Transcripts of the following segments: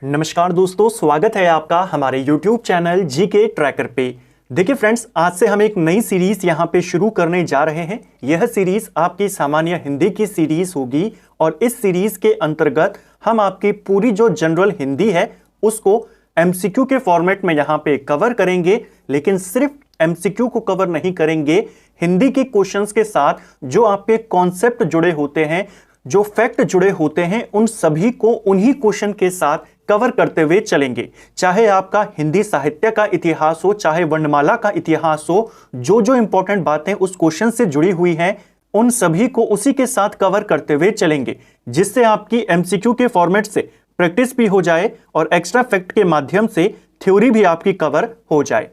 नमस्कार दोस्तों, स्वागत है आपका हमारे YouTube चैनल जीके ट्रैकर पे। देखिए फ्रेंड्स, आज से हम एक नई सीरीज यहाँ पे शुरू करने जा रहे हैं। यह सीरीज आपकी सामान्य हिंदी की सीरीज होगी और इस सीरीज के अंतर्गत हम आपकी पूरी जो जनरल हिंदी है उसको MCQ के फॉर्मेट में यहाँ पे कवर करेंगे। लेकिन सिर्फ MCQ को कवर नहीं करेंगे, हिंदी के क्वेश्चंस के साथ जो आपके कॉन्सेप्ट जुड़े होते हैं, जो फैक्ट जुड़े होते हैं, उन सभी को उन्हीं क्वेश्चन के साथ कवर करते हुए चलेंगे। चाहे आपका हिंदी साहित्य का इतिहास हो, चाहे वर्णमाला का इतिहास हो, जो इंपॉर्टेंट बातें उस क्वेश्चन से जुड़ी हुई हैं उन सभी को उसी के साथ कवर करते हुए चलेंगे, जिससे आपकी MCQ के फॉर्मेट से प्रैक्टिस भी हो जाए और एक्स्ट्रा फैक्ट के माध्यम से थ्योरी भी आपकी कवर हो जाए।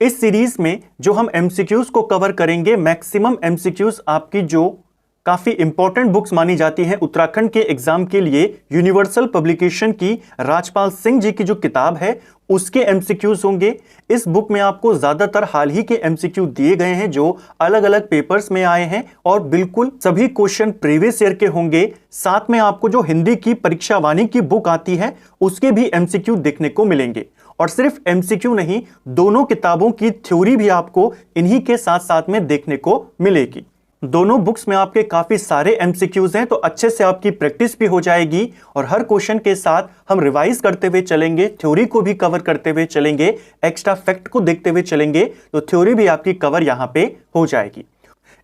इस सीरीज में जो हम MCQs को कवर करेंगे, मैक्सिमम MCQs आपकी जो काफी इंपॉर्टेंट बुक्स मानी जाती हैं उत्तराखंड के एग्जाम के लिए, यूनिवर्सल पब्लिकेशन की राजपाल सिंह जी की जो किताब है उसके MCQs होंगे। इस बुक में आपको ज्यादातर हाल ही के MCQ दिए गए हैं जो अलग अलग पेपर्स में आए हैं और बिल्कुल सभी क्वेश्चन प्रीवियस ईयर के होंगे। साथ में आपको जो हिंदी की परीक्षा वाणी की बुक आती है उसके भी MCQ देखने को मिलेंगे। और सिर्फ MCQ नहीं, दोनों किताबों की थ्योरी भी आपको इन्हीं के साथ साथ में देखने को मिलेगी। दोनों बुक्स में आपके काफी सारे MCQs हैं, तो अच्छे से आपकी प्रैक्टिस भी हो जाएगी और हर क्वेश्चन के साथ हम रिवाइज करते हुए चलेंगे, थ्योरी को भी कवर करते हुए चलेंगे, एक्स्ट्रा फैक्ट को देखते हुए चलेंगे, तो थ्योरी भी आपकी कवर यहां पे हो जाएगी।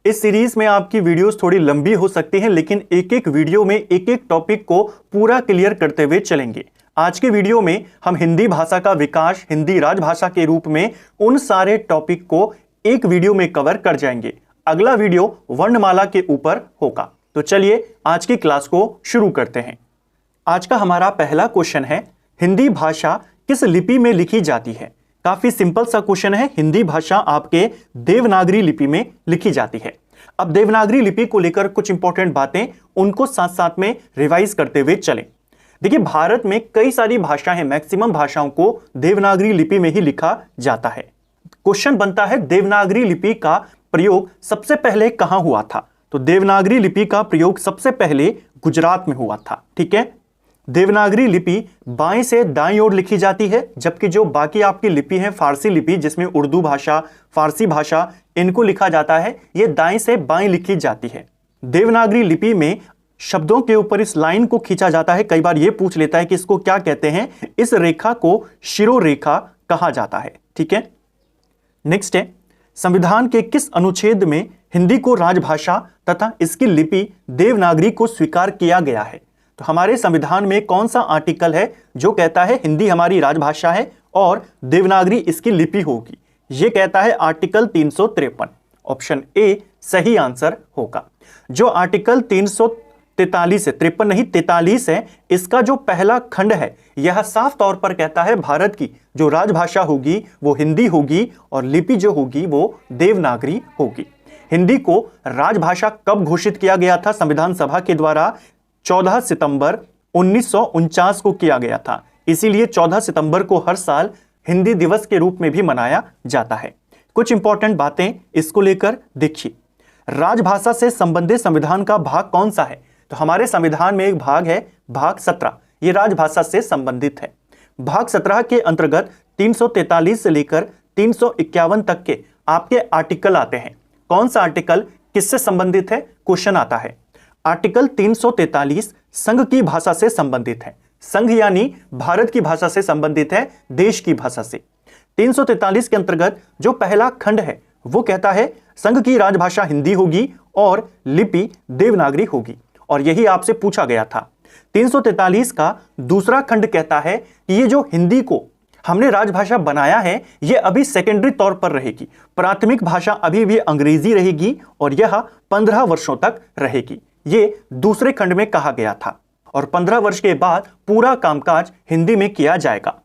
इस सीरीज में आपकी वीडियोस थोड़ी लंबी हो सकती हैं, लेकिन एक एक वीडियो में एक एक टॉपिक को पूरा क्लियर करते हुए चलेंगे। आज के वीडियो में हम हिंदी भाषा का विकास हिंदी राजभाषा के रूप में उन सारे टॉपिक को एक वीडियो में कवर कर जाएंगे। अगला वीडियो वर्णमाला के ऊपर होगा। तो चलिए आज की क्लास को शुरू करते हैं। आज का हमारा पहला क्वेश्चन है, हिंदी भाषा किस लिपि में लिखी जाती है। काफी सिंपल सा क्वेश्चन है। हिंदी भाषा आपके देवनागरी लिपि में लिखी जाती है। अब देवनागरी लिपि को लेकर कुछ इंपॉर्टेंट बातें उनको साथ साथ में रिवाइज करते हुए चलें। देखिए, भारत में कई सारी भाषाएं हैं, मैक्सिमम भाषाओं को देवनागरी लिपि में ही लिखा जाता है। क्वेश्चन बनता है, देवनागरी लिपि का प्रयोग सबसे पहले कहां हुआ था। तो देवनागरी लिपि का प्रयोग सबसे पहले गुजरात में हुआ था। ठीक है, देवनागरी लिपि बाएं से दाएं ओर लिखी जाती है, जबकि जो बाकी आपकी लिपि है फारसी लिपि, जिसमें उर्दू भाषा, फारसी भाषा, इनको लिखा जाता है, ये दाएं से बाएं लिखी जाती है। देवनागरी लिपि में शब्दों के ऊपर इस लाइन को खींचा जाता है। कई बार यह पूछ लेता है कि इसको क्या कहते हैं। इस रेखा को शिरोरेखा कहा जाता है। ठीक है, नेक्स्ट है, संविधान के किस अनुच्छेद में हिंदी को राजभाषा तथा इसकी लिपि देवनागरी को स्वीकार किया गया है। तो हमारे संविधान में कौन सा आर्टिकल है जो कहता है हिंदी हमारी राजभाषा है और देवनागरी इसकी लिपि होगी। यह कहता है आर्टिकल 353। ऑप्शन ए सही आंसर होगा। जो आर्टिकल 343 है, 53 नहीं 43 है, इसका जो पहला खंड है यह साफ तौर पर कहता है भारत की जो राजभाषा होगी वो हिंदी होगी और लिपि जो होगी वो देवनागरी होगी। हिंदी को राजभाषा कब घोषित किया गया था संविधान सभा के द्वारा? 14 सितंबर 1949 को किया गया था। इसीलिए 14 सितंबर को हर साल हिंदी दिवस के रूप में भी मनाया जाता है। कुछ इंपॉर्टेंट बातें इसको लेकर देखिए। राजभाषा से संबंधित संविधान का भाग कौन सा है? तो हमारे संविधान में एक भाग है, भाग 17, ये राजभाषा से संबंधित है। भाग 17 के अंतर्गत 343 से लेकर 351 तक के आपके आर्टिकल आते हैं। कौन सा आर्टिकल किससे संबंधित है? क्वेश्चन आता है। आर्टिकल 343 संघ की भाषा से संबंधित है। संघ यानी भारत की भाषा से संबंधित है, देश की भाषा से। 343 के अंतर्गत जो पहला खंड है वो कहता है संघ की राजभाषा हिंदी होगी और लिपि देवनागरी होगी, और यही आपसे पूछा गया था। 343 का दूसरा खंड कहता है कि ये जो हिंदी को हमने राजभाषा बनाया है ये अभी सेकेंडरी तौर पर रहेगी, प्राथमिक भाषा अभी भी अंग्रेजी रहेगी और यह 15 वर्षों तक रहेगी। ये दूसरे खंड में कहा गया था और 15 वर्ष के बाद पूरा कामकाज हिंदी में किया जाएगा।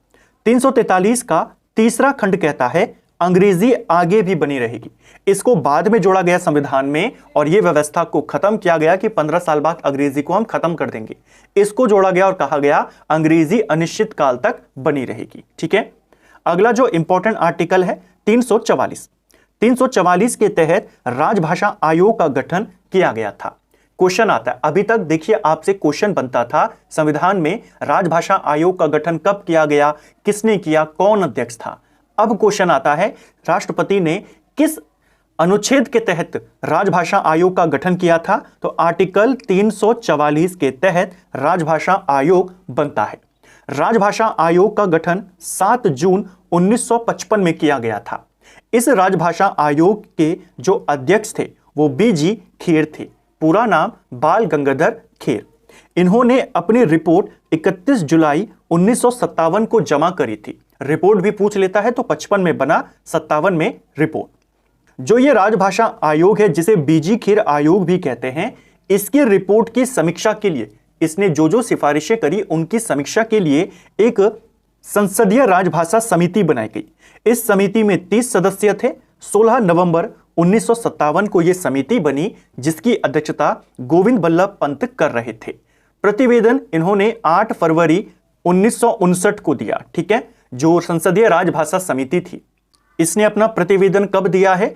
343 का तीसरा खंड कहता है अंग्रेजी आगे भी बनी रहेगी। इसको बाद में जोड़ा गया संविधान में और यह व्यवस्था को खत्म किया गया कि 15 साल बाद अंग्रेजी को हम खत्म कर देंगे। इसको जोड़ा गया और कहा गया अंग्रेजी अनिश्चित काल तक बनी रहेगी। ठीक है, अगला जो इंपॉर्टेंट आर्टिकल है 344। 344 के तहत राजभाषा आयोग का गठन किया गया था। क्वेश्चन आता है। अभी तक देखिए आपसे क्वेश्चन बनता था संविधान में राजभाषा आयोग का गठन कब किया गया, किसने किया, कौन अध्यक्ष था। अब क्वेश्चन आता है राष्ट्रपति ने किस अनुच्छेद के तहत राजभाषा आयोग का गठन किया था। तो आर्टिकल 344 के तहत राजभाषा आयोग बनता है। राजभाषा आयोग का गठन 7 जून 1955 में किया गया था। इस राजभाषा आयोग के जो अध्यक्ष थे वो बीजी खेर थे, पूरा नाम बाल गंगाधर खेर। इन्होंने अपनी रिपोर्ट 31 जुलाई 1957 को जमा करी थी। रिपोर्ट भी पूछ लेता है तो 55 में बना, 57 में रिपोर्ट। जो ये राजभाषा आयोग है, जिसे बीजी खेर आयोग भी कहते हैं, इसकी रिपोर्ट की समीक्षा के लिए इसने जो सिफारिशें करी उनकी समीक्षा के लिए एक संसदीय राजभाषा समिति बनाई गई। इस समिति में 30 सदस्य थे। 16 नवंबर 1957 को यह समिति बनी, जिसकी अध्यक्षता गोविंद बल्लभ पंत कर रहे थे। प्रतिवेदन इन्होंने 8 फरवरी 1959 को दिया। ठीक है, जो संसदीय राजभाषा समिति थी इसने अपना प्रतिवेदन कब दिया है,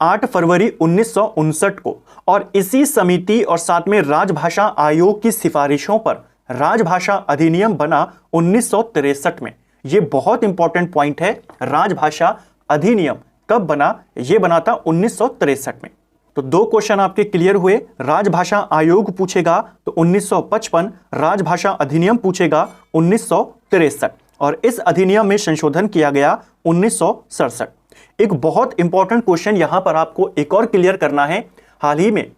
8 फरवरी 1959 को। और इसी समिति और साथ में राजभाषा आयोग की सिफारिशों पर राजभाषा अधिनियम बना 1963 में। यह बहुत इंपॉर्टेंट पॉइंट है, राजभाषा अधिनियम कब बना, यह बना था 1963 में। तो 2 क्वेश्चन आपके क्लियर हुए। राजभाषा आयोग पूछेगा तो 1955, राजभाषा अधिनियम पूछेगा 1963, और इस अधिनियम में संशोधन किया गया 1967। एक बहुत इंपॉर्टेंट क्वेश्चन यहां पर आपको एक और क्लियर करना है। हाल ही में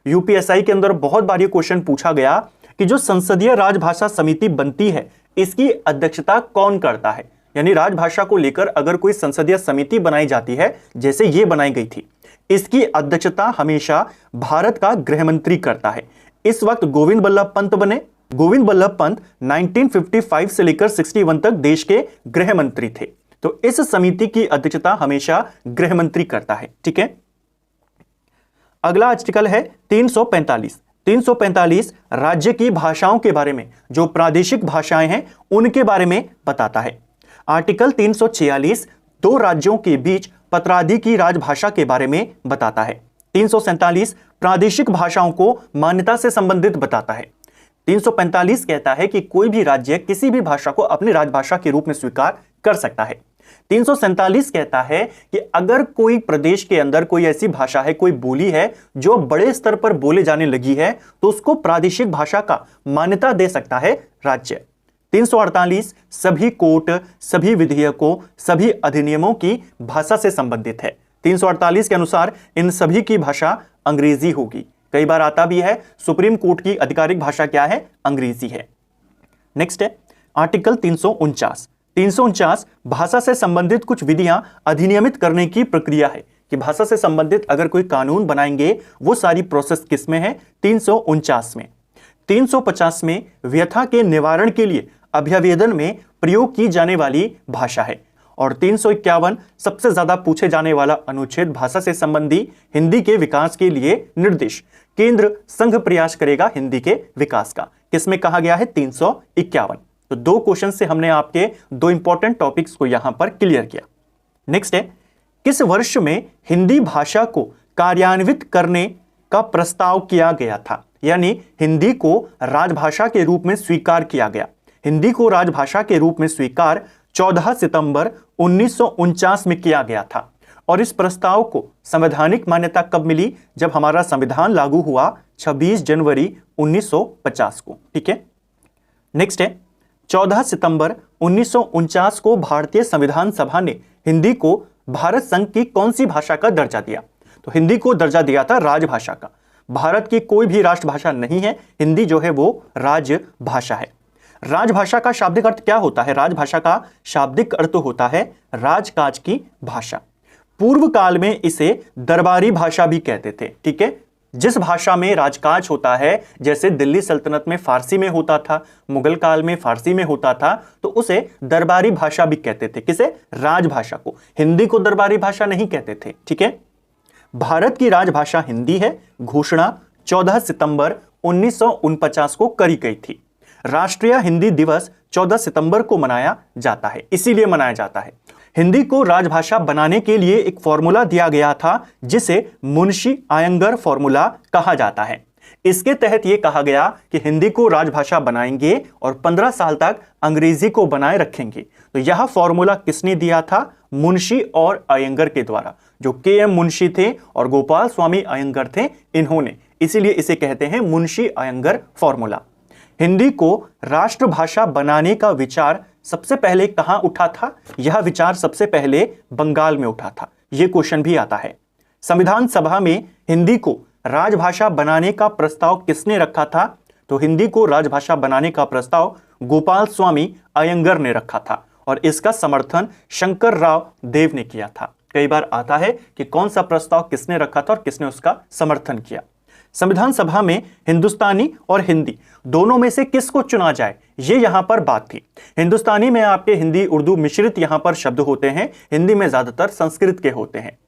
यूपीएसआई के अंदर बहुत बार ये क्वेश्चन पूछा गया कि जो संसदीय राजभाषा समिति बनती है इसकी अध्यक्षता कौन करता है। यानी राजभाषा को लेकर अगर कोई संसदीय समिति बनाई जाती है, जैसे ये बनाई गई थी, इसकी अध्यक्षता हमेशा भारत का गृह मंत्री करता है। इस वक्त गोविंद बल्लभ पंत बने। गोविंद बल्लभ पंत 1955 से लेकर 61 तक देश के गृह मंत्री थे। तो इस समिति की अध्यक्षता हमेशा गृह मंत्री करता है। ठीक है, अगला आर्टिकल है 345। 345 राज्य की भाषाओं के बारे में, जो प्रादेशिक भाषाएं हैं उनके बारे में बताता है। आर्टिकल 346 2 राज्यों के बीच पत्रादि की राजभाषा के बारे में बताता है। 347 प्रादेशिक भाषाओं को मान्यता से संबंधित बताता है। 345 कहता है कि कोई भी राज्य किसी भी भाषा को अपनी राजभाषा के रूप में स्वीकार कर सकता है। 347 कहता है कि अगर कोई प्रदेश के अंदर कोई ऐसी भाषा है, कोई बोली है जो बड़े स्तर पर बोले जाने लगी है, तो उसको प्रादेशिक भाषा का मान्यता दे सकता है राज्य। 348 सभी कोर्ट, सभी विधेयकों, सभी अधिनियमों की भाषा से संबंधित है। 348 के अनुसार इन सभी की भाषा अंग्रेजी होगी। कई बार आता भी है सुप्रीम कोर्ट की आधिकारिक भाषा क्या है, अंग्रेजी है। नेक्स्ट है आर्टिकल 349। 349 भाषा से संबंधित कुछ विधियां अधिनियमित करने की प्रक्रिया है, कि भाषा से संबंधित अगर कोई कानून बनाएंगे वो सारी प्रोसेस किस में है, 349 में। 350 में व्यथा के निवारण के लिए अभ्यावेदन में प्रयोग की जाने वाली भाषा है। और 351 सबसे ज्यादा पूछे जाने वाला अनुच्छेद भाषा से संबंधी हिंदी के विकास के लिए निर्देश। केंद्र संघ प्रयास करेगा हिंदी के विकास का, किसमें कहा गया है, 351। तो 2 क्वेश्चन से हमने आपके 2 इंपॉर्टेंट टॉपिक्स को यहां पर क्लियर किया। नेक्स्ट है किस वर्ष में हिंदी भाषा को कार्यान्वित करने का प्रस्ताव किया गया था, यानी हिंदी को राजभाषा के रूप में स्वीकार किया गया। हिंदी को राजभाषा के रूप में स्वीकार 14 सितंबर 1949 में किया गया था। और इस प्रस्ताव को संवैधानिक मान्यता कब मिली, जब हमारा संविधान लागू हुआ 26 जनवरी 1950 को। ठीक है, नेक्स्ट है 14 सितंबर 1949 को भारतीय संविधान सभा ने हिंदी को भारत संघ की कौन सी भाषा का दर्जा दिया। तो हिंदी को दर्जा दिया था राजभाषा का। भारत की कोई भी राष्ट्रभाषा नहीं है, हिंदी जो है वो राजभाषा है। राजभाषा का शाब्दिक अर्थ क्या होता है, राजभाषा का शाब्दिक अर्थ होता है राजकाज की भाषा। पूर्व काल में इसे दरबारी भाषा भी कहते थे। ठीक है, जिस भाषा में राजकाज होता है, जैसे दिल्ली सल्तनत में फारसी में होता था, मुगल काल में फारसी में होता था, तो उसे दरबारी भाषा भी कहते थे। किसे, राजभाषा को। हिंदी को दरबारी भाषा नहीं कहते थे। ठीक है, भारत की राजभाषा हिंदी है। घोषणा 14 सितंबर 1949 को करी गई थी। राष्ट्रीय हिंदी दिवस 14 सितंबर को मनाया जाता है, इसीलिए मनाया जाता है। हिंदी को राजभाषा बनाने के लिए एक फॉर्मूला दिया गया था, जिसे मुंशी आयंगर फॉर्मूला कहा जाता है। इसके तहत यह कहा गया कि हिंदी को राजभाषा बनाएंगे और 15 साल तक अंग्रेजी को बनाए रखेंगे। तो यह फॉर्मूला किसने दिया था? मुंशी और अयंगर के द्वारा। जो के.एम. मुंशी थे और गोपाल स्वामी अयंगर थे, इन्होंने, इसीलिए इसे कहते हैं मुंशी अयंगर फॉर्मूला। हिंदी को राष्ट्रभाषा बनाने का विचार सबसे पहले कहां उठा था? यह विचार सबसे पहले बंगाल में उठा था। यह क्वेश्चन भी आता है। संविधान सभा में हिंदी को राजभाषा बनाने का प्रस्ताव किसने रखा था? तो हिंदी को राजभाषा बनाने का प्रस्ताव गोपाल स्वामी अयंगर ने रखा था और इसका समर्थन शंकरराव देव ने किया था। कई बार आता है कि कौन सा प्रस्ताव किसने रखा था और किसने उसका समर्थन किया। संविधान सभा में हिंदुस्तानी और हिंदी दोनों में से किसको चुना जाए, ये यहां पर बात थी। हिंदुस्तानी में आपके हिंदी उर्दू मिश्रित यहां पर शब्द होते हैं, हिंदी में ज्यादातर संस्कृत के होते हैं।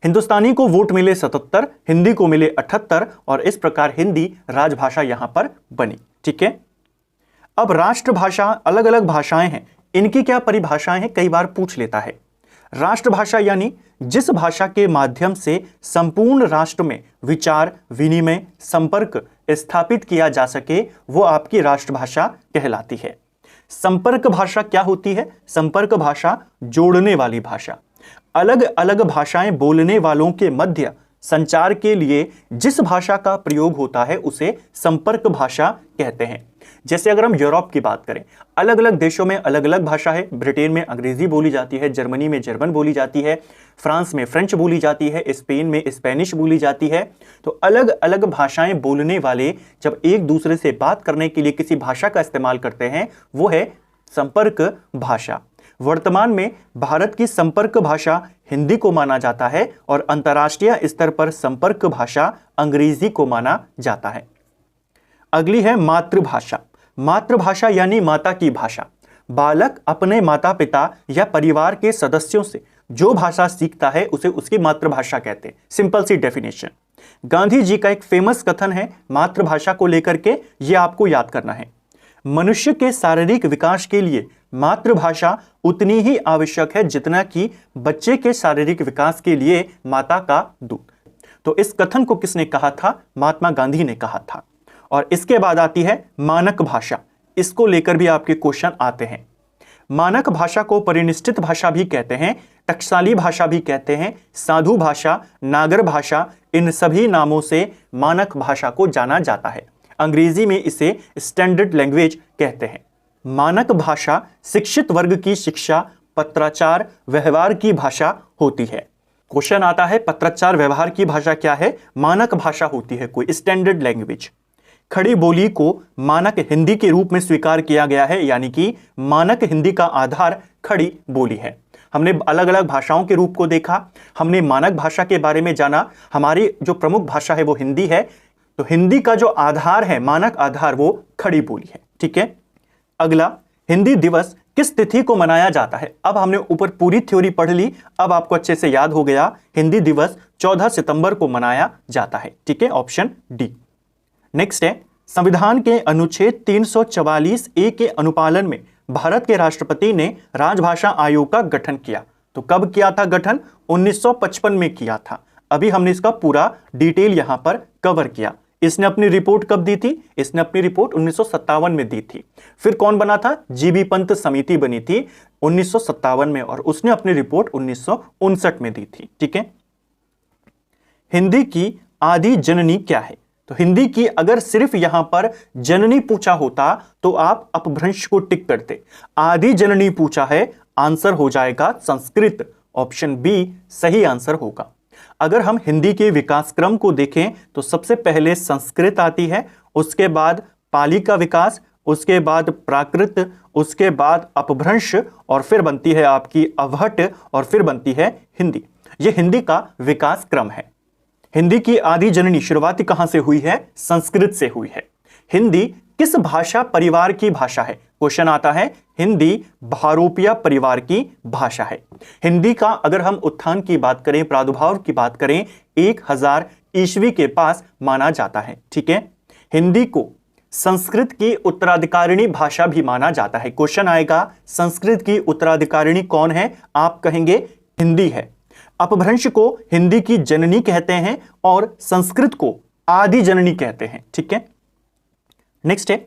हिंदुस्तानी को वोट मिले 77, हिंदी को मिले 78 और इस प्रकार हिंदी राजभाषा यहां पर बनी। ठीक है, अब राष्ट्रभाषा अलग अलग भाषाएं हैं, इनकी क्या परिभाषाएं हैं, कई बार पूछ लेता है। राष्ट्रभाषा यानी जिस भाषा के माध्यम से संपूर्ण राष्ट्र में विचार विनिमय संपर्क स्थापित किया जा सके, वो आपकी राष्ट्रभाषा कहलाती है। संपर्क भाषा क्या होती है? संपर्क भाषा जोड़ने वाली भाषा। अलग अलग भाषाएं बोलने वालों के मध्य संचार के लिए जिस भाषा का प्रयोग होता है उसे संपर्क भाषा कहते हैं। जैसे अगर हम यूरोप की बात करें, अलग अलग देशों में अलग अलग भाषा है। ब्रिटेन में अंग्रेजी बोली जाती है, जर्मनी में जर्मन बोली जाती है, फ्रांस में फ्रेंच बोली जाती है, स्पेन में स्पेनिश बोली जाती है। तो अलग अलग भाषाएं बोलने वाले जब एक दूसरे से बात करने के लिए किसी भाषा का इस्तेमाल करते हैं, वो है संपर्क भाषा। वर्तमान में भारत की संपर्क भाषा हिंदी को माना जाता है और अंतर्राष्ट्रीय स्तर पर संपर्क भाषा अंग्रेजी को माना जाता है। अगली है मातृभाषा। मातृभाषा यानी माता की भाषा। बालक अपने माता पिता या परिवार के सदस्यों से जो भाषा सीखता है उसे उसकी मातृभाषा कहते हैं। सिंपल सी डेफिनेशन। गांधी जी का एक फेमस कथन है मातृभाषा को लेकर के, ये आपको याद करना है। मनुष्य के शारीरिक विकास के लिए मातृभाषा उतनी ही आवश्यक है जितना कि बच्चे के शारीरिक विकास के लिए माता का दूध। तो इस कथन को किसने कहा था? महात्मा गांधी ने कहा था। और इसके बाद आती है मानक भाषा। इसको लेकर भी आपके क्वेश्चन आते हैं। मानक भाषा को परिनिष्ठित भाषा भी कहते हैं, टकसाली भाषा भी कहते हैं, साधु भाषा, नागर भाषा, इन सभी नामों से मानक भाषा को जाना जाता है। अंग्रेजी में इसे स्टैंडर्ड लैंग्वेज कहते हैं। मानक भाषा शिक्षित वर्ग की शिक्षा, पत्राचार, व्यवहार की भाषा होती है। क्वेश्चन आता है पत्राचार व्यवहार की भाषा क्या है? मानक भाषा होती है कोई स्टैंडर्ड लैंग्वेज। खड़ी बोली को मानक हिंदी के रूप में स्वीकार किया गया है, यानी कि मानक हिंदी का आधार खड़ी बोली है। हमने अलग अलग भाषाओं के रूप को देखा, हमने मानक भाषा के बारे में जाना। हमारी जो प्रमुख भाषा है वो हिंदी है, तो हिंदी का जो आधार है, मानक आधार, वो खड़ी बोली है। ठीक है, अगला, हिंदी दिवस किस तिथि को मनाया जाता है? अब हमने ऊपर पूरी थ्योरी पढ़ ली, अब आपको अच्छे से याद हो गया। हिंदी दिवस 14 सितंबर को मनाया जाता है। ठीक है, ऑप्शन डी। नेक्स्ट है, संविधान के अनुच्छेद 344A के अनुपालन में भारत के राष्ट्रपति ने राजभाषा आयोग का गठन किया। तो कब किया था गठन? 1955 में किया था। अभी हमने इसका पूरा डिटेल यहां पर कवर किया। इसने अपनी रिपोर्ट कब दी थी? इसने अपनी रिपोर्ट 1957 में दी थी। फिर कौन बना था? जीबी पंत समिति बनी थी 1957 में और उसने अपनी रिपोर्ट 1959 में दी थी। ठीक है, हिंदी की आदि जननी क्या है? तो हिंदी की अगर सिर्फ यहां पर जननी पूछा होता तो आप अपभ्रंश को टिक करते। आदि जननी पूछा है, आंसर हो जाएगा संस्कृत। ऑप्शन बी सही आंसर होगा। अगर हम हिंदी के विकास क्रम को देखें तो सबसे पहले संस्कृत आती है, उसके बाद पाली का विकास, उसके बाद प्राकृत, उसके बाद अपभ्रंश और फिर बनती है आपकी अवहट और फिर बनती है हिंदी। यह हिंदी का विकास क्रम है। हिंदी की आदि जननी शुरुआती कहां से हुई है? संस्कृत से हुई है। हिंदी किस भाषा परिवार की भाषा है? क्वेश्चन आता है, हिंदी भारोपिया परिवार की भाषा है। हिंदी का अगर हम उत्थान की बात करें, प्रादुर्भाव की बात करें, 1000 ईस्वी के पास माना जाता है। ठीक है, हिंदी को संस्कृत की उत्तराधिकारिणी भाषा भी माना जाता है। क्वेश्चन आएगा, संस्कृत की उत्तराधिकारिणी कौन है? आप कहेंगे हिंदी है। अपभ्रंश को हिंदी की जननी कहते हैं और संस्कृत को आदि जननी कहते हैं। ठीक है, नेक्स्ट है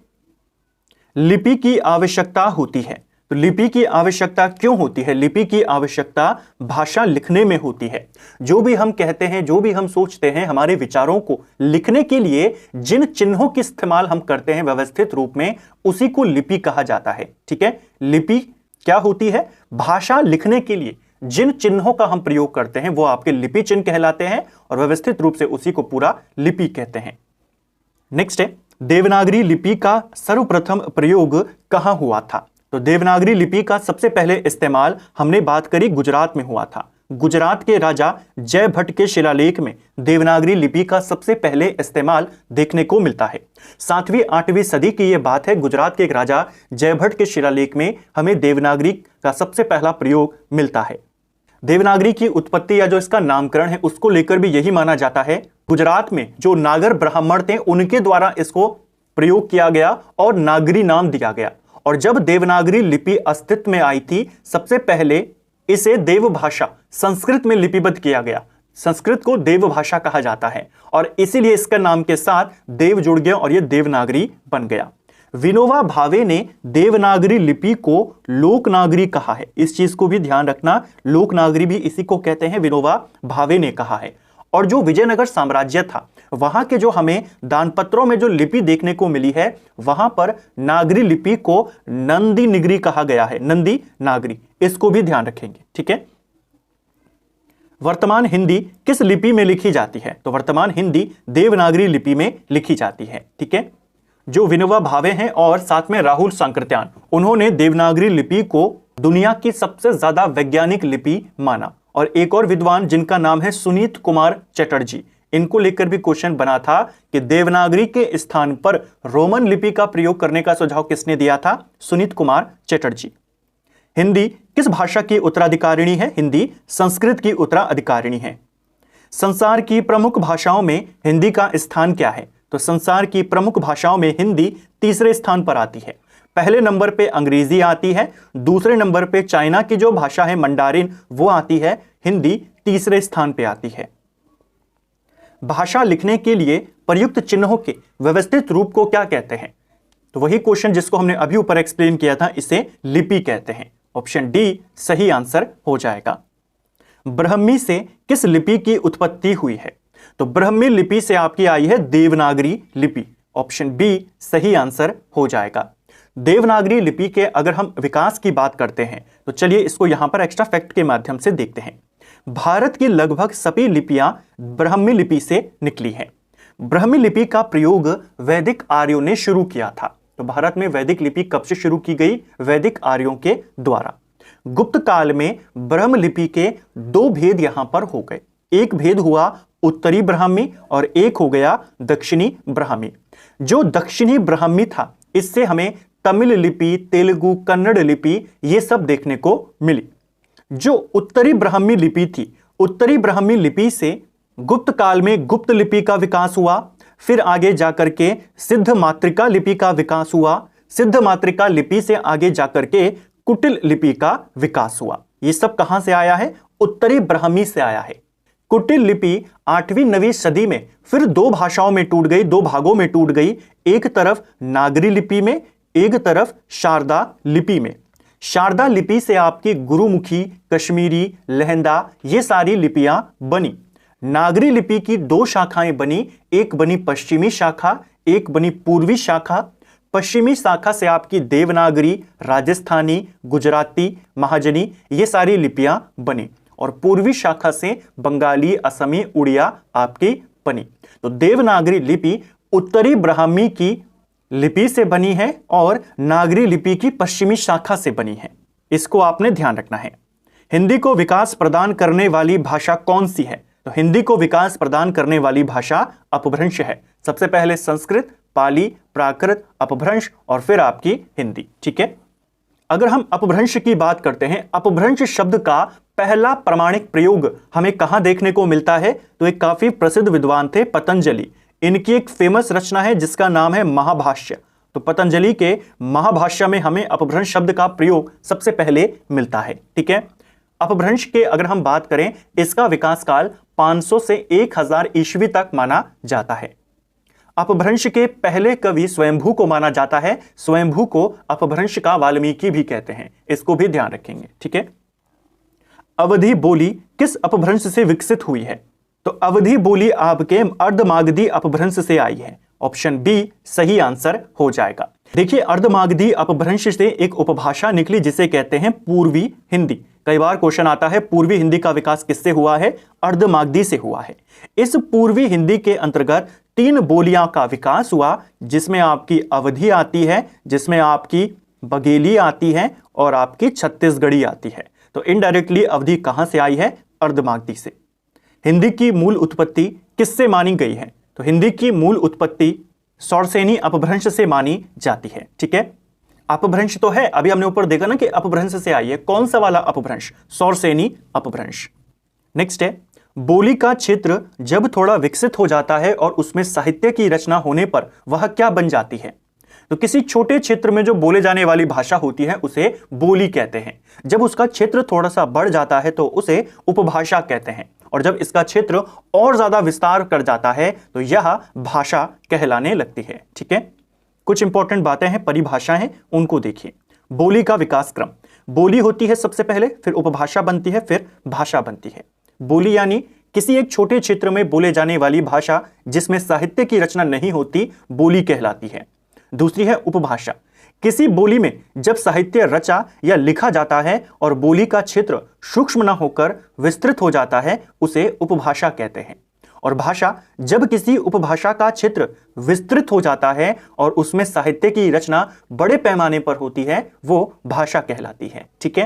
लिपि की आवश्यकता होती है। तो लिपि की आवश्यकता क्यों होती है? लिपि की आवश्यकता भाषा लिखने में होती है। जो भी हम कहते हैं, जो भी हम सोचते हैं, हमारे विचारों को लिखने के लिए जिन चिन्हों की इस्तेमाल हम करते हैं व्यवस्थित रूप में, उसी को लिपि कहा जाता है। ठीक है, लिपि क्या होती है? भाषा लिखने के लिए जिन चिन्हों का हम प्रयोग करते हैं वो आपके लिपि चिन्ह कहलाते हैं और व्यवस्थित रूप से उसी को पूरा लिपि कहते हैं। नेक्स्ट है देवनागरी लिपि का सर्वप्रथम प्रयोग कहां हुआ था? तो देवनागरी लिपि का सबसे पहले इस्तेमाल हमने बात करी गुजरात में हुआ था। गुजरात के राजा जयभट्ट के शिलालेख में देवनागरी लिपि का सबसे पहले इस्तेमाल देखने को मिलता है। 7वीं 8वीं सदी की यह बात है। गुजरात के एक राजा जयभट्ट के शिलालेख में हमें देवनागरी का सबसे पहला प्रयोग मिलता है। देवनागरी की उत्पत्ति या जो इसका नामकरण है उसको लेकर भी यही माना जाता है। गुजरात में जो नागर ब्राह्मण थे उनके द्वारा इसको प्रयोग किया गया और नागरी नाम दिया गया। और जब देवनागरी लिपि अस्तित्व में आई थी, सबसे पहले इसे देवभाषा संस्कृत में लिपिबद्ध किया गया। संस्कृत को देवभाषा कहा जाता है और इसीलिए इसका नाम के साथ देव जुड़ गया और यह देवनागरी बन गया। विनोबा भावे ने देवनागरी लिपि को लोकनागरी कहा है। इस चीज को भी ध्यान रखना, लोकनागरी भी इसी को कहते हैं, विनोबा भावे ने कहा है। और जो विजयनगर साम्राज्य था, वहां के जो हमें दानपत्रों में जो लिपि देखने को मिली है, वहां पर नागरी लिपि को नंदी निगरी कहा गया है, नंदी नागरी। इसको भी ध्यान रखेंगे। ठीक है, वर्तमान हिंदी किस लिपि में लिखी जाती है? तो वर्तमान हिंदी देवनागरी लिपि में लिखी जाती है। ठीक है, जो विनोबा भावे हैं और साथ में राहुल सांकृत्यान, उन्होंने देवनागरी लिपि को दुनिया की सबसे ज्यादा वैज्ञानिक लिपि माना। और एक और विद्वान जिनका नाम है सुनीत कुमार चटर्जी, इनको लेकर भी क्वेश्चन बना था कि देवनागरी के स्थान पर रोमन लिपि का प्रयोग करने का सुझाव किसने दिया था? सुनीत कुमार चटर्जी। हिंदी किस भाषा की उत्तराधिकारिणी है? हिंदी संस्कृत की उत्तराधिकारिणी है। संसार की प्रमुख भाषाओं में हिंदी का स्थान क्या है? तो संसार की प्रमुख भाषाओं में हिंदी तीसरे स्थान पर आती है। पहले नंबर पे अंग्रेजी आती है, दूसरे नंबर पे चाइना की जो भाषा है मंडारिन वो आती है, हिंदी तीसरे स्थान पे आती है। भाषा लिखने के लिए प्रयुक्त चिन्हों के व्यवस्थित रूप को क्या कहते हैं? तो वही क्वेश्चन जिसको हमने अभी ऊपर एक्सप्लेन किया था, इसे लिपि कहते हैं। ऑप्शन डी सही आंसर हो जाएगा। ब्राह्मी से किस लिपि की उत्पत्ति हुई है? तो ब्राह्मी लिपि से आपकी आई है देवनागरी लिपि। ऑप्शन बी सही आंसर हो जाएगा। देवनागरी लिपि के अगर हम विकास की बात करते हैं तो चलिए इसको यहां पर एक्स्ट्रा फैक्ट के माध्यम से देखते हैं। भारत की लगभग सभी लिपियां ब्राह्मी लिपि से निकली हैं। ब्राह्मी लिपि का प्रयोग वैदिक आर्यों ने शुरू किया था। तो भारत में वैदिक लिपि कब से शुरू की गई? वैदिक आर्यों के द्वारा। गुप्त काल में ब्रह्म लिपि के दो भेद यहां पर हो गए। एक भेद हुआ उत्तरी ब्राह्मी और एक हो गया दक्षिणी ब्राह्मी। जो दक्षिणी ब्राह्मी था, इससे हमें तमिल लिपि, तेलुगु, कन्नड़ लिपि ये सब देखने को मिली। जो उत्तरी ब्राह्मी लिपि थी, उत्तरी ब्राह्मी लिपि से गुप्त काल में गुप्त लिपि का विकास हुआ। फिर आगे जाकर के सिद्ध मातृका लिपि का विकास हुआ। सिद्ध मातृका लिपि से आगे जाकर के कुटिल लिपि का विकास हुआ। ये सब कहां से आया है? उत्तरी ब्राह्मी से आया है। कुटिल लिपि 8वीं 9वीं सदी में फिर दो भाषाओं में टूट गई, दो भागों में टूट गई। एक तरफ नागरी लिपि में, एक तरफ शारदा लिपि में। शारदा लिपि से आपकी गुरुमुखी, कश्मीरी, लहंदा ये सारी लिपियां बनी। नागरी लिपि की दो शाखाएं बनी, एक बनी पश्चिमी शाखा, एक बनी पूर्वी शाखा। पश्चिमी शाखा से आपकी देवनागरी, राजस्थानी, गुजराती, महाजनी ये सारी लिपियां बनी और पूर्वी शाखा से बंगाली, असमी, उड़िया आपकी बनी। तो देवनागरी लिपि उत्तरी ब्राह्मी की लिपि से बनी है और नागरी लिपि की पश्चिमी शाखा से बनी है। इसको आपने ध्यान रखना है। हिंदी को विकास प्रदान करने वाली भाषा कौन सी है? तो हिंदी को विकास प्रदान करने वाली भाषा अपभ्रंश है। सबसे पहले संस्कृत, पाली, प्राकृत, अपभ्रंश और फिर आपकी हिंदी। ठीक है, अगर हम अपभ्रंश की बात करते हैं, अपभ्रंश शब्द का पहला प्रमाणिक प्रयोग हमें कहां देखने को मिलता है? तो एक काफी प्रसिद्ध विद्वान थे पतंजलि। इनकी एक फेमस रचना है जिसका नाम है महाभाष्य। तो पतंजलि के महाभाष्य में हमें अपभ्रंश शब्द का प्रयोग सबसे पहले मिलता है। ठीक है, अपभ्रंश के अगर हम बात करें, इसका विकास काल 500 से 1000 ईस्वी तक माना जाता है। अपभ्रंश के पहले कवि स्वयंभू को माना जाता है। स्वयंभू को अपभ्रंश का वाल्मीकि भी कहते हैं, इसको भी ध्यान रखेंगे, ठीक है। अवधी बोली किस अपभ्रंश से विकसित हुई है? तो अवधी बोली आपके अर्धमागधी अपभ्रंश से आई है। ऑप्शन बी सही आंसर हो जाएगा। देखिए, अर्धमागधी अपभ्रंश से एक उपभाषा निकली जिसे कहते हैं पूर्वी हिंदी। कई बार क्वेश्चन आता है पूर्वी हिंदी का विकास किससे हुआ है? अर्धमागधी से हुआ है। इस पूर्वी हिंदी के अंतर्गत 3 बोलियां का विकास हुआ, जिसमें आपकी अवधी आती है, जिसमें आपकी बघेली आती है और आपकी छत्तीसगढ़ी आती है। तो इनडायरेक्टली अवधी कहां से आई है? अर्धमागधी से। हिंदी की मूल उत्पत्ति किससे मानी गई है? तो हिंदी की मूल उत्पत्ति सौरसेनी अपभ्रंश से मानी जाती है, ठीक है। अपभ्रंश तो है, अभी हमने ऊपर देखा ना कि अपभ्रंश से आई है। कौन सा वाला अपभ्रंश? सौरसेनी अपभ्रंश। नेक्स्ट है, बोली का क्षेत्र जब थोड़ा विकसित हो जाता है और उसमें साहित्य की रचना होने पर वह क्या बन जाती है? तो किसी छोटे क्षेत्र में जो बोले जाने वाली भाषा होती है उसे बोली कहते हैं। जब उसका क्षेत्र थोड़ा सा बढ़ जाता है तो उसे उपभाषा कहते हैं, और जब इसका क्षेत्र और ज्यादा विस्तार कर जाता है तो यह भाषा कहलाने लगती है, ठीक है। कुछ इंपॉर्टेंट बातें हैं, परिभाषाएं, उनको देखिए। बोली का विकास क्रम, बोली होती है सबसे पहले, फिर उपभाषा बनती है, फिर भाषा बनती है। बोली यानी किसी एक छोटे क्षेत्र में बोले जाने वाली भाषा जिसमें साहित्य की रचना नहीं होती, बोली कहलाती है। दूसरी है उपभाषा, किसी बोली में जब साहित्य रचा या लिखा जाता है और बोली का क्षेत्र सूक्ष्म न होकर विस्तृत हो जाता है, उसे उपभाषा कहते हैं। और भाषा, जब किसी उपभाषा का क्षेत्र विस्तृत हो जाता है और उसमें साहित्य की रचना बड़े पैमाने पर होती है, वो भाषा कहलाती है, ठीक है।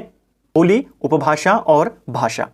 बोली, उपभाषा और भाषा।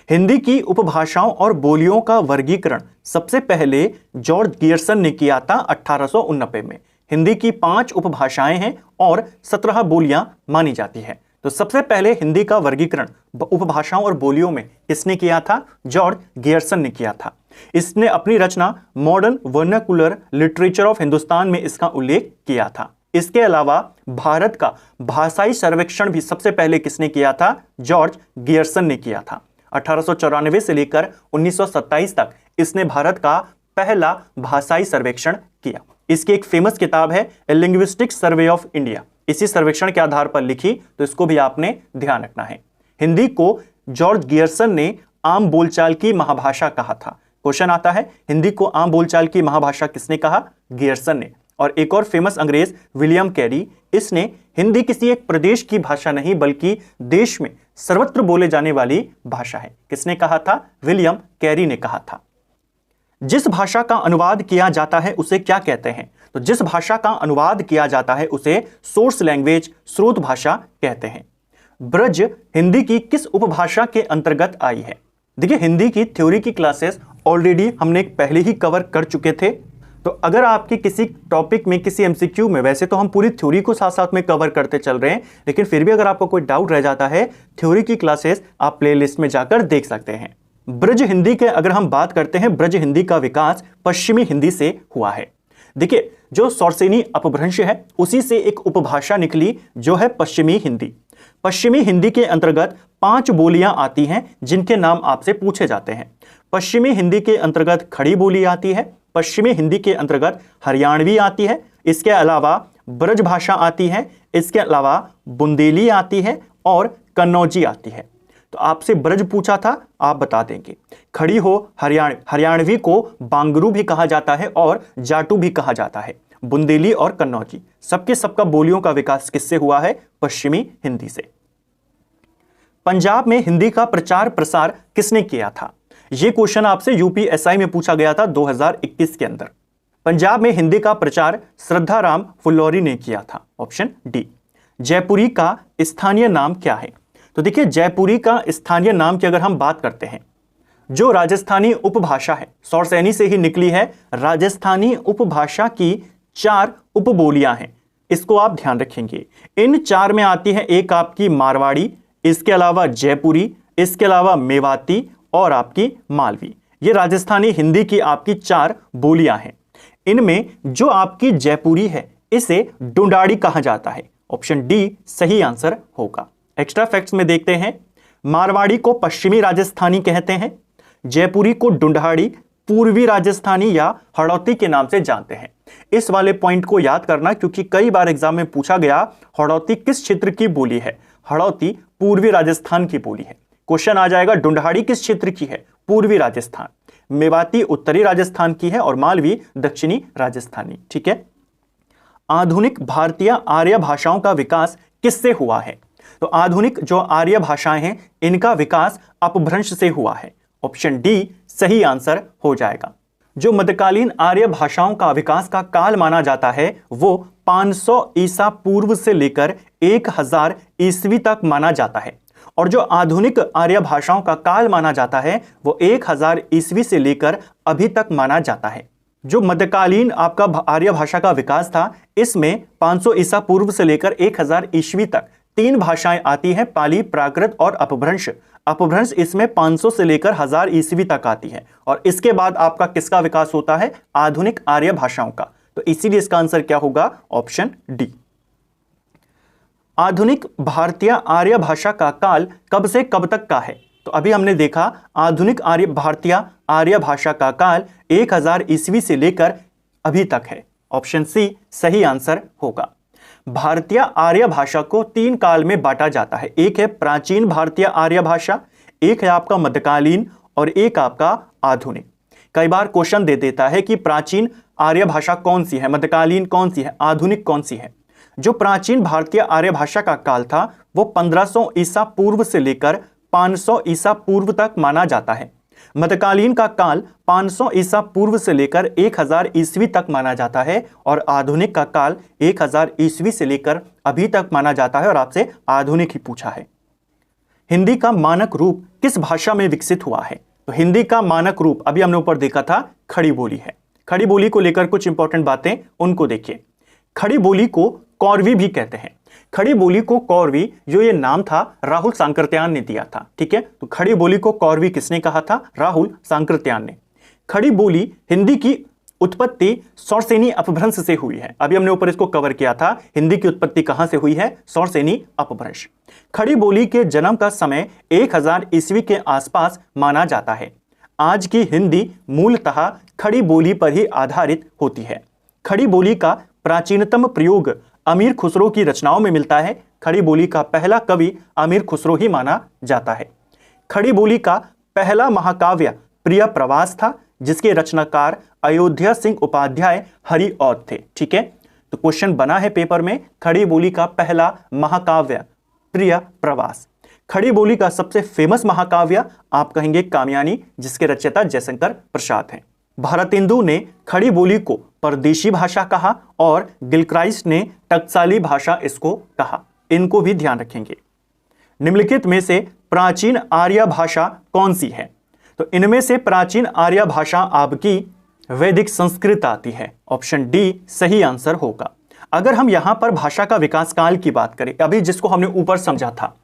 हिंदी की उपभाषाओं और बोलियों का वर्गीकरण सबसे पहले जॉर्ज गियर्सन ने किया था 1890 में। हिंदी की 5 उपभाषाएं हैं और 17 बोलियां मानी जाती है। तो सबसे पहले हिंदी का वर्गीकरण उपभाषाओं और बोलियों में किसने किया था? जॉर्ज गियर्सन ने किया था। इसने अपनी रचना modern vernacular literature of Hindustan में इसका उल्लेख किया था। इसके अलावा भारत का भाषाई सर्वेक्षण भी सबसे पहले किसने किया था? जॉर्ज गियर्सन ने किया था। 1894 से लेकर 1927 तक इसने भारत का पहला भाषाई सर्वेक्षण किया। इसकी एक फेमस किताब है ए लिंग्विस्टिक सर्वे ऑफ इंडिया, इसी सर्वेक्षण के आधार पर लिखी, तो इसको भी आपने ध्यान रखना है। हिंदी को जॉर्ज गियर्सन ने आम बोलचाल की महाभाषा कहा था। क्वेश्चन आता है, हिंदी को आम बोलचाल की महाभाषा किसने कहा? गियर्सन ने। और एक और फेमस अंग्रेज विलियम कैरी, इसने हिंदी किसी एक प्रदेश की भाषा नहीं बल्कि देश में सर्वत्र बोले जाने वाली भाषा है। किसने कहा था? विलियम कैरी ने कहा था। जिस भाषा का अनुवाद किया जाता है उसे क्या कहते हैं? तो जिस भाषा का अनुवाद किया जाता है उसे सोर्स लैंग्वेज, स्रोत भाषा कहते हैं। ब्रज हिंदी की किस उपभाषा के अंतर्गत आई है? देखिए, हिंदी की थ्योरी की क्लासेस ऑलरेडी हमने पहले ही कवर कर चुके थे। तो अगर आपके किसी टॉपिक में, किसी एमसीक्यू में, वैसे तो हम पूरी थ्योरी को साथ साथ में कवर करते चल रहे हैं, लेकिन फिर भी अगर आपको कोई डाउट रह जाता है, थ्योरी की क्लासेस आप प्लेलिस्ट में जाकर देख सकते हैं। ब्रज हिंदी के अगर हम बात करते हैं, ब्रज हिंदी का विकास पश्चिमी हिंदी से हुआ है। देखिए, जो सौरसेनी अपभ्रंश है उसी से एक उपभाषा निकली जो है पश्चिमी हिंदी। पश्चिमी हिंदी के अंतर्गत 5 बोलियां आती हैं जिनके नाम आपसे पूछे जाते हैं। पश्चिमी हिंदी के अंतर्गत खड़ी बोली आती है, पश्चिमी हिंदी के अंतर्गत हरियाणवी आती है, इसके अलावा ब्रज भाषा आती है, इसके अलावा बुंदेली आती है और कन्नौजी आती है। तो आपसे ब्रज पूछा था, आप बता देंगे। खड़ी हो हरियाणवी को बांगरू भी कहा जाता है और जाटू भी कहा जाता है। बुंदेली और कन्नौजी, सबके सबका बोलियों का विकास किससे हुआ है? पश्चिमी हिंदी से। पंजाब में हिंदी का प्रचार प्रसार किसने किया था? यह क्वेश्चन आपसे यूपीएसआई में पूछा गया था 2021 के अंदर। पंजाब में हिंदी का प्रचार श्रद्धाराम फुल्लौरी ने किया था। Option D. जयपुरी का स्थानीय नाम क्या है? तो देखिए, जयपुरी का स्थानीय नाम की अगर हम बात करते हैं, जो राजस्थानी उपभाषा है, सौरसेनी से ही निकली है। राजस्थानी उपभाषा की 4 उपबोलियां हैं, इसको आप ध्यान रखेंगे। इन 4 में आती है एक आपकी मारवाड़ी, इसके अलावा जयपुरी, इसके अलावा मेवाती और आपकी मालवी। ये राजस्थानी हिंदी की आपकी 4 बोलियां हैं। इनमें जो आपकी जयपुरी है इसे डुंडाड़ी कहा जाता है। ऑप्शन डी सही आंसर होगा। एक्स्ट्रा फैक्ट्स में देखते हैं, मारवाड़ी को पश्चिमी राजस्थानी कहते हैं, जयपुरी को डुंडाड़ी, पूर्वी राजस्थानी या हड़ौती के नाम से जानते हैं। इस वाले पॉइंट को याद करना, क्योंकि कई बार एग्जाम में पूछा गया हड़ौती किस क्षेत्र की बोली है। हड़ौती पूर्वी राजस्थान की बोली है। क्वेश्चन आ जाएगा ढूंढाड़ी किस क्षेत्र की है, पूर्वी राजस्थान। मेवाती उत्तरी राजस्थान की है और मालवी दक्षिणी राजस्थानी। ठीक है। आधुनिक भारतीय आर्य भाषाओं का विकास किससे हुआ है? तो आधुनिक जो आर्य भाषाएं हैं इनका विकास अपभ्रंश से हुआ है। ऑप्शन डी सही आंसर हो जाएगा। जो मध्यकालीन आर्य भाषाओं का विकास का काल माना जाता है वो 500 ईसा पूर्व से लेकर 1000 ईस्वी तक माना जाता है, और जो आधुनिक आर्य भाषाओं का काल माना जाता है वो 1000 ईस्वी से लेकर अभी तक माना जाता है। जो मध्यकालीन आपका आर्य भाषा का विकास था इसमें 500 ईसा पूर्व से लेकर 1000 ईस्वी तक 3 भाषाएं आती हैं, पाली, प्राकृत और अपभ्रंश। अपभ्रंश इसमें 500 से लेकर 1000 ईस्वी तक आती है, और इसके बाद आपका किसका विकास होता है? आधुनिक आर्य भाषाओं का। तो इसीलिए इसका आंसर क्या होगा? Option D. आधुनिक भारतीय आर्य भाषा का काल कब से कब तक का है? तो अभी हमने देखा आधुनिक भारतीय आर्य भाषा का काल 1000 ईस्वी से लेकर अभी तक है। ऑप्शन सी सही आंसर होगा। भारतीय आर्य भाषा को 3 काल में बांटा जाता है। एक है प्राचीन भारतीय आर्य भाषा, एक है आपका मध्यकालीन और एक आपका आधुनिक। कई बार क्वेश्चन दे देता है कि प्राचीन आर्य भाषा कौन सी है, मध्यकालीन कौन सी है, आधुनिक कौन सी है। जो प्राचीन भारतीय आर्य भाषा का काल था वो 1500 ईसा पूर्व से लेकर 500 ईसा पूर्व तक माना जाता है। मध्यकालीन का काल 500 ईसा पूर्व से लेकर 1000 ईस्वी तक माना जाता है, और आधुनिक का काल 1000 ईस्वी से लेकर अभी तक माना जाता है, और आपसे आधुनिक ही पूछा है। हिंदी का मानक रूप किस भाषा में विकसित हुआ है? तो हिंदी का मानक रूप अभी हमने ऊपर देखा था खड़ी बोली है। खड़ी बोली को लेकर कुछ इंपॉर्टेंट बातें उनको देखिए। खड़ी बोली को कौरवी भी कहते हैं। खड़ी बोली को कौरवी, जो ये नाम था राहुल सांकृत्यायन ने दिया था। ठीक है, तो खड़ी बोली को कौरवी किसने कहा था? राहुल सांकृत्यायन ने। खड़ी बोली हिंदी की उत्पत्ति सौरसेनी अपभ्रंश से हुई है। अभी हमने ऊपर इसको कवर किया था, हिंदी की उत्पत्ति कहां से हुई है? सौरसेनी अपभ्रंश। खड़ी बोली के जन्म का समय 1000 ईस्वी के आसपास माना जाता है। आज की हिंदी मूलतः खड़ी बोली पर ही आधारित होती है। खड़ी बोली का प्राचीनतम प्रयोग अमीर खुसरो की रचनाओं में मिलता है। खड़ी बोली का पहला कवि अमीर खुसरो ही माना जाता है। खड़ी बोली का पहला महाकाव्य प्रिय प्रवास था, जिसके रचनाकार अयोध्या सिंह उपाध्याय हरिऔध थे। ठीक है, तो क्वेश्चन बना है पेपर में, खड़ी बोली का पहला महाकाव्य प्रिय प्रवास। खड़ी बोली का सबसे फेमस महाकाव्य आप कहेंगे कामयानी, जिसके रचयिता जयशंकर प्रसाद हैं। भारतेंदु ने खड़ी बोली को परदेशी भाषा कहा और गिलक्राइस्ट ने टकसाली भाषा इसको कहा। इनको भी ध्यान रखेंगे। निम्नलिखित में से प्राचीन आर्य भाषा कौन सी है? तो इनमें से प्राचीन आर्य भाषा आपकी वैदिक संस्कृत आती है। ऑप्शन डी सही आंसर होगा। अगर हम यहां पर भाषा का विकास काल की बात करें, अभी जिसको हमने ऊपर समझा था,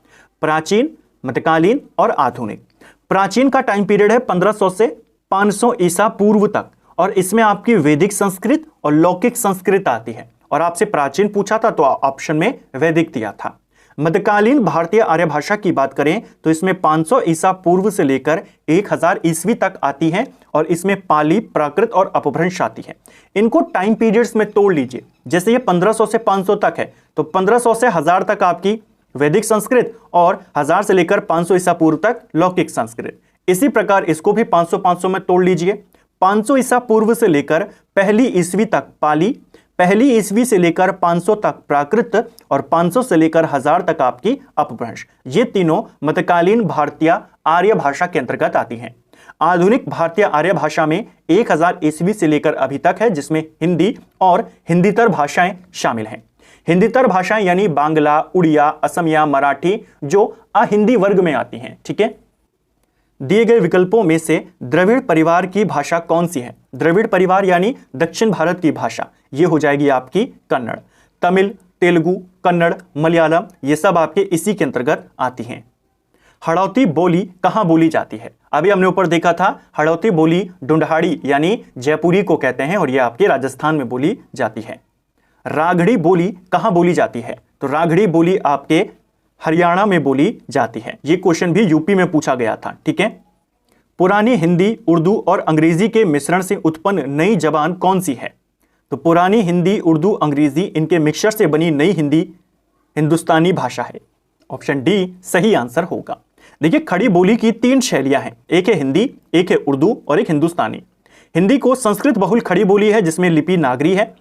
प्राचीन, मध्यकालीन और आधुनिक। प्राचीन का टाइम पीरियड है 1500 से 500 ईसा पूर्व तक, और इसमें आपकी वैदिक संस्कृत और लौकिक संस्कृत आती है, और आपसे प्राचीन पूछा था तो ऑप्शन में वैदिक दिया था। मध्यकालीन भारतीय आर्य भाषा की बात करें तो इसमें 500 ईसा पूर्व से लेकर 1000 ईस्वी तक आती है, और इसमें पाली, प्राकृत और अपभ्रंश आती है। इनको टाइम पीरियड्स में तोड़ लीजिए। जैसे ये 1500 से 500 तक है, तो 1500 से 1000 तक आपकी वैदिक संस्कृत, और 1000 से लेकर 500 ईसा पूर्व तक लौकिक संस्कृत। इसी प्रकार इसको भी 500-500 में तोड़ लीजिए। 500 ईसा पूर्व से लेकर पहली ईस्वी तक पाली, पहली ईस्वी से लेकर 500 तक प्राकृत, और 500 से लेकर 1000 तक आपकी अपभ्रंश। ये तीनों मध्यकालीन भारतीय आर्य भाषा के अंतर्गत आती हैं। आधुनिक भारतीय आर्य भाषा में 1000 ईस्वी से लेकर अभी तक है, जिसमें हिंदी और हिंदीतर भाषाएं शामिल हैं। हिंदीतर भाषाएं यानी बांग्ला, उड़िया, असमिया, मराठी, जो अहिंदी वर्ग में आती हैं। ठीक है, दिए गए विकल्पों में से द्रविड़ परिवार की भाषा कौन सी है? द्रविड़ परिवार यानी दक्षिण भारत की भाषा, ये हो जाएगी आपकी कन्नड़। तमिल, तेलुगु, कन्नड़, मलयालम, ये सब आपके इसी के अंतर्गत आती हैं। हड़ौती बोली कहां बोली जाती है? अभी हमने ऊपर देखा था हड़ौती बोली ढूंढाड़ी यानी जयपुरी को कहते हैं, और यह आपके राजस्थान में बोली जाती है। राघड़ी बोली कहां बोली जाती है? तो राघड़ी बोली आपके हरियाणा में बोली जाती है। यह क्वेश्चन भी यूपी में पूछा गया था। ठीक है, पुरानी हिंदी, उर्दू और अंग्रेजी के मिश्रण से उत्पन्न नई जबान कौन सी है? तो पुरानी हिंदी, उर्दू, अंग्रेजी इनके मिक्सचर से बनी नई हिंदी हिंदुस्तानी भाषा है। ऑप्शन डी सही आंसर होगा। देखिए, खड़ी बोली की 3 शैलियां हैं, एक है हिंदी, एक है उर्दू और एक हिंदुस्तानी। हिंदी को संस्कृत बहुल खड़ी बोली है जिसमें लिपि नागरी है।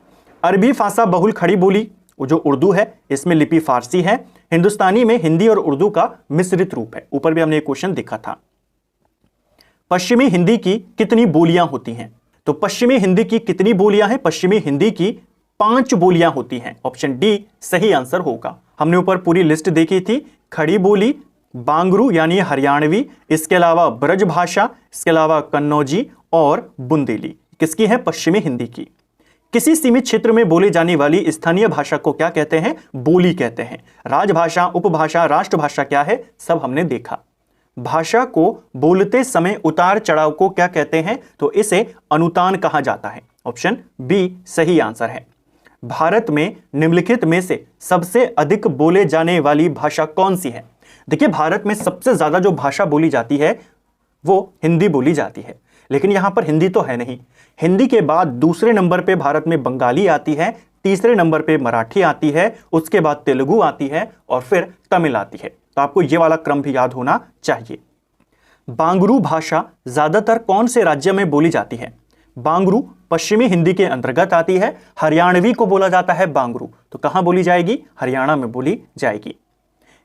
अरबी फासा बहुल खड़ी बोली जो उर्दू है, इसमें लिपि फारसी है। हिंदुस्तानी में हिंदी और उर्दू का मिश्रित रूप है। ऊपर भी हमने एक क्वेश्चन देखा था। पश्चिमी हिंदी की कितनी बोलियां होती हैं? तो पश्चिमी हिंदी की कितनी बोलियां हैं? पश्चिमी हिंदी की 5 बोलियां होती हैं। ऑप्शन डी सही आंसर होगा। हमने ऊपर पूरी लिस्ट देखी थी, खड़ी बोली, बांगरू यानी हरियाणवी, इसके अलावा ब्रज भाषा, इसके अलावा कन्नौजी और बुंदेली किसकी है? पश्चिमी हिंदी की। किसी सीमित क्षेत्र में बोले जाने वाली स्थानीय भाषा को क्या कहते हैं? बोली कहते हैं। राजभाषा, उपभाषा, राष्ट्रभाषा क्या है? सब हमने देखा। भाषा को बोलते समय उतार चढ़ाव को क्या कहते हैं? तो इसे अनुतान कहा जाता है। ऑप्शन बी सही आंसर है। भारत में निम्नलिखित में से सबसे अधिक बोले जाने वाली भाषा कौन सी है? देखिए, भारत में सबसे ज्यादा जो भाषा बोली जाती है वो हिंदी बोली जाती है, लेकिन यहां पर हिंदी तो है नहीं। हिंदी के बाद दूसरे नंबर पे भारत में बंगाली आती है, तीसरे नंबर पे मराठी आती है, उसके बाद तेलुगु आती है और फिर तमिल आती है। तो आपको ये वाला क्रम भी याद होना चाहिए। बांगरू भाषा ज्यादातर कौन से राज्य में बोली जाती है? बांगरू पश्चिमी हिंदी के अंतर्गत आती है। हरियाणवी को बोला जाता है बांगरू, तो कहां बोली जाएगी? हरियाणा में बोली जाएगी।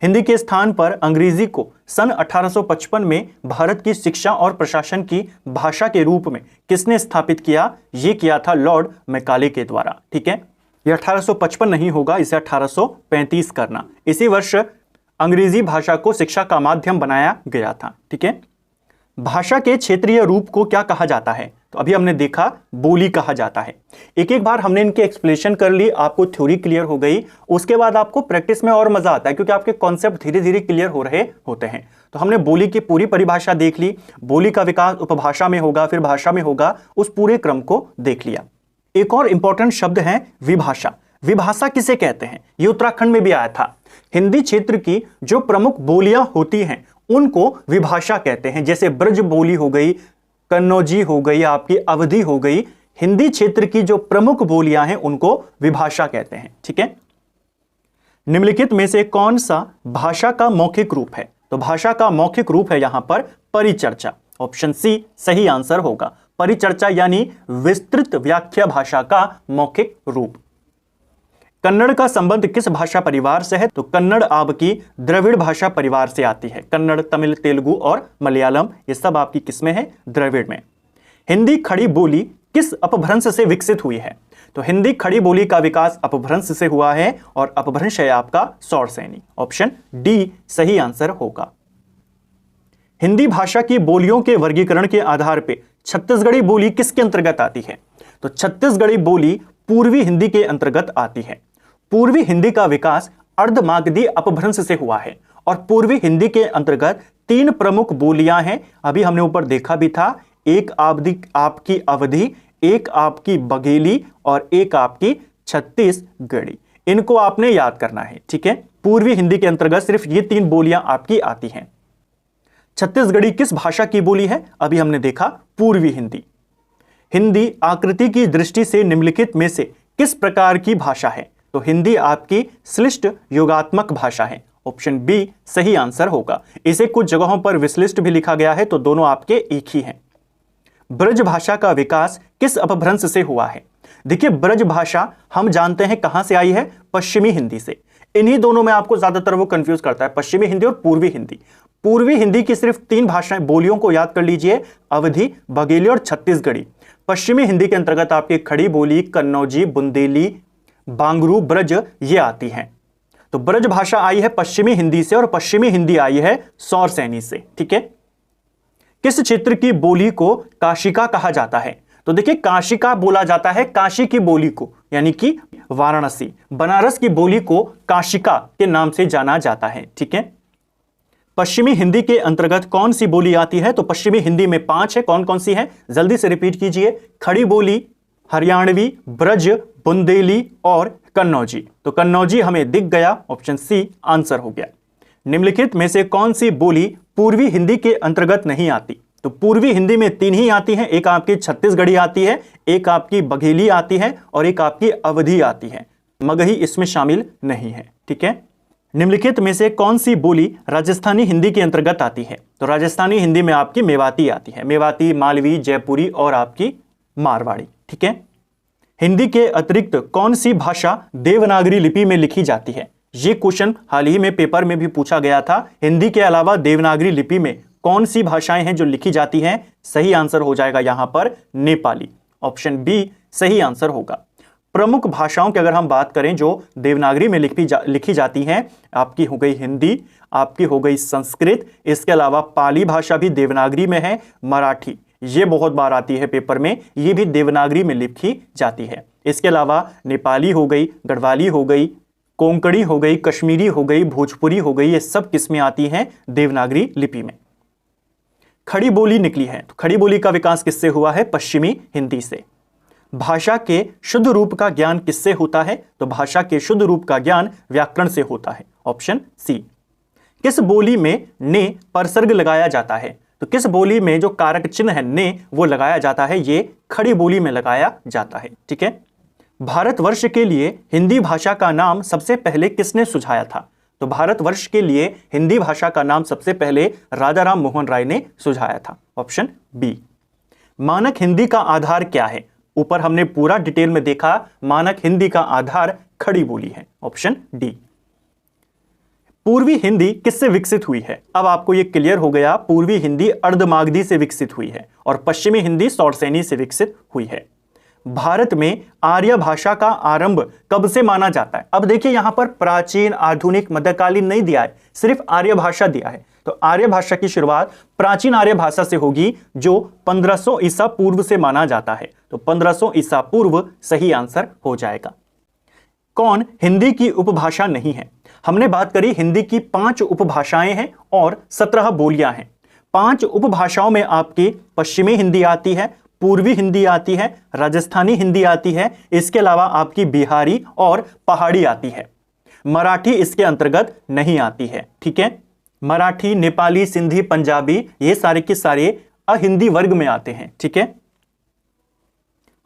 हिंदी के स्थान पर अंग्रेजी को सन 1855 में भारत की शिक्षा और प्रशासन की भाषा के रूप में किसने स्थापित किया? ये किया था लॉर्ड मैकाले के द्वारा। ठीक है, ये 1855 नहीं होगा, इसे 1835 करना। इसी वर्ष अंग्रेजी भाषा को शिक्षा का माध्यम बनाया गया था। ठीक है, भाषा के क्षेत्रीय रूप को क्या कहा जाता है? तो अभी हमने देखा बोली कहा जाता है। एक एक बार हमने इनके एक्सप्लेनेशन कर ली, आपको थ्योरी क्लियर हो गई। उसके बाद आपको प्रैक्टिस में और मजा आता है क्योंकि आपके कॉन्सेप्ट धीरे धीरे क्लियर हो रहे होते हैं। तो हमने बोली की पूरी परिभाषा देख ली, बोली का विकास उपभाषा में होगा, फिर भाषा में होगा, उस पूरे क्रम को देख लिया। एक और इंपॉर्टेंट शब्द है विभाषा। विभाषा किसे कहते हैं? ये उत्तराखंड में भी आया था। हिंदी क्षेत्र की जो प्रमुख बोलियां होती हैं उनको विभाषा कहते हैं। जैसे ब्रज बोली हो गई, कन्नौजी हो गई, आपकी अवधी हो गई। हिंदी क्षेत्र की जो प्रमुख बोलियां हैं उनको विभाषा कहते हैं। ठीक है, निम्नलिखित में से कौन सा भाषा का मौखिक रूप है? तो भाषा का मौखिक रूप है यहां पर परिचर्चा। ऑप्शन सी सही आंसर होगा। परिचर्चा यानी विस्तृत व्याख्या भाषा का मौखिक रूप। कन्नड़ का संबंध किस भाषा परिवार से है? तो कन्नड़ आपकी द्रविड़ भाषा परिवार से आती है। कन्नड़, तमिल, तेलुगु और मलयालम ये सब आपकी किसमें है? द्रविड़ में। हिंदी खड़ी बोली किस अपभ्रंश से विकसित हुई है? तो हिंदी खड़ी बोली का विकास अपभ्रंश से हुआ है और अपभ्रंश है आपका सौरसैनी। ऑप्शन डी सही आंसर होगा। हिंदी भाषा की बोलियों के वर्गीकरण के आधार पर छत्तीसगढ़ी बोली किसके अंतर्गत आती है? तो छत्तीसगढ़ी बोली पूर्वी हिंदी के अंतर्गत आती है। पूर्वी हिंदी का विकास अर्धमागधी अपभ्रंश से हुआ है और पूर्वी हिंदी के अंतर्गत 3 प्रमुख बोलियां हैं। अभी हमने ऊपर देखा भी था, एक आपकी अवधी, एक आपकी बघेली और एक आपकी छत्तीसगढ़ी। इनको आपने याद करना है। ठीक है, पूर्वी हिंदी के अंतर्गत सिर्फ ये 3 बोलियां आपकी आती हैं। छत्तीसगढ़ी किस भाषा की बोली है? अभी हमने देखा पूर्वी हिंदी। हिंदी आकृति की दृष्टि से निम्नलिखित में से किस प्रकार की भाषा है? तो हिंदी आपकी श्लिष्ट योगात्मक भाषा है। ऑप्शन बी सही आंसर होगा। इसे कुछ जगहों पर विश्लिष्ट भी लिखा गया है, तो दोनों आपके एक ही हैं। ब्रज भाषा का विकास किस अपभ्रंश से हुआ है? देखिए, ब्रज भाषा हम जानते हैं कहां से आई है? पश्चिमी हिंदी से। इन्हीं दोनों में आपको ज्यादातर वो कंफ्यूज करता है, पश्चिमी हिंदी और पूर्वी हिंदी। पूर्वी हिंदी की सिर्फ 3 भाषाएं बोलियों को याद कर लीजिए, अवधी, बघेली और छत्तीसगढ़ी। पश्चिमी हिंदी के अंतर्गत आपकी खड़ी बोली, कन्नौजी, बुंदेली, बांगरू, ब्रज ये आती हैं। तो ब्रज भाषा आई है पश्चिमी हिंदी से और पश्चिमी हिंदी आई है सौरसैनी से। ठीक है, किस क्षेत्र की बोली को काशिका कहा जाता है? तो देखिए, काशिका बोला जाता है काशी की बोली को, यानी कि वाराणसी। बनारस की बोली को काशिका के नाम से जाना जाता है। ठीक है, पश्चिमी हिंदी के अंतर्गत कौन सी बोली आती है? तो पश्चिमी हिंदी में 5 है। कौन कौन सी है? जल्दी से रिपीट कीजिए। खड़ी बोली, हरियाणवी, ब्रज, बुंदेली और कन्नौजी। तो कन्नौजी हमें दिख गया, ऑप्शन सी आंसर हो गया। निम्नलिखित में से कौन सी बोली पूर्वी हिंदी के अंतर्गत नहीं आती? तो पूर्वी हिंदी में 3 ही आती हैं, एक आपकी छत्तीसगढ़ी आती है, एक आपकी बघेली आती है और एक आपकी अवधी आती है। मगही इसमें शामिल नहीं है। ठीक है, निम्नलिखित में से कौन सी बोली राजस्थानी हिंदी के अंतर्गत आती है? तो राजस्थानी हिंदी में आपकी मेवाती आती है, मेवाती, मालवी, जयपुरी और आपकी मारवाड़ी। ठीक है, हिंदी के अतिरिक्त कौन सी भाषा देवनागरी लिपि में लिखी जाती है? ये क्वेश्चन हाल ही में पेपर में भी पूछा गया था। हिंदी के अलावा देवनागरी लिपि में कौन सी भाषाएं हैं जो लिखी जाती हैं? सही आंसर हो जाएगा यहां पर नेपाली। ऑप्शन बी सही आंसर होगा। प्रमुख भाषाओं की अगर हम बात करें जो देवनागरी में लिखी जाती हैं, आपकी हो गई हिंदी, आपकी हो गई संस्कृत, इसके अलावा पाली भाषा भी देवनागरी में है, मराठी, ये बहुत बार आती है पेपर में, ये भी देवनागरी में लिखी जाती है। इसके अलावा नेपाली हो गई, गढ़वाली हो गई, कोंकणी हो गई, कश्मीरी हो गई, भोजपुरी हो गई, ये सब किसमें आती हैं? देवनागरी लिपि में। खड़ी बोली निकली है, तो खड़ी बोली का विकास किससे हुआ है? पश्चिमी हिंदी से। भाषा के शुद्ध रूप का ज्ञान किससे होता है? तो भाषा के शुद्ध रूप का ज्ञान व्याकरण से होता है। Option C. किस बोली में ने परसर्ग लगाया जाता है? तो किस बोली में जो कारक चिन्ह है ने वो लगाया जाता है? ये खड़ी बोली में लगाया जाता है। ठीक है, भारतवर्ष के लिए हिंदी भाषा का नाम सबसे पहले किसने सुझाया था? तो भारतवर्ष के लिए हिंदी भाषा का नाम सबसे पहले राजा राम मोहन राय ने सुझाया था। Option B. मानक हिंदी का आधार क्या है? ऊपर हमने पूरा डिटेल में देखा, मानक हिंदी का आधार खड़ी बोली है। Option D. पूर्वी हिंदी किससे विकसित हुई है? अब आपको यह क्लियर हो गया, पूर्वी हिंदी अर्धमागधी से विकसित हुई है और पश्चिमी हिंदी सौरसेनी से विकसित हुई है। भारत में आर्य भाषा का आरंभ कब से माना जाता है? अब देखिए यहां पर प्राचीन, आधुनिक, मध्यकालीन नहीं दिया है, सिर्फ आर्य भाषा दिया है। तो आर्य भाषा की शुरुआत प्राचीन आर्य भाषा से होगी जो 1500 ईसा पूर्व से माना जाता है। तो 1500 ईसा पूर्व सही आंसर हो जाएगा। कौन हिंदी की उपभाषा नहीं है? हमने बात करी हिंदी की 5 उपभाषाएं हैं और 17 बोलियां हैं। 5 उपभाषाओं में आपकी पश्चिमी हिंदी आती है, पूर्वी हिंदी आती है, राजस्थानी हिंदी आती है, इसके अलावा आपकी बिहारी और पहाड़ी आती है। मराठी इसके अंतर्गत नहीं आती है। ठीक है, मराठी, नेपाली, सिंधी, पंजाबी ये सारे के सारे अहिंदी वर्ग में आते हैं। ठीक है,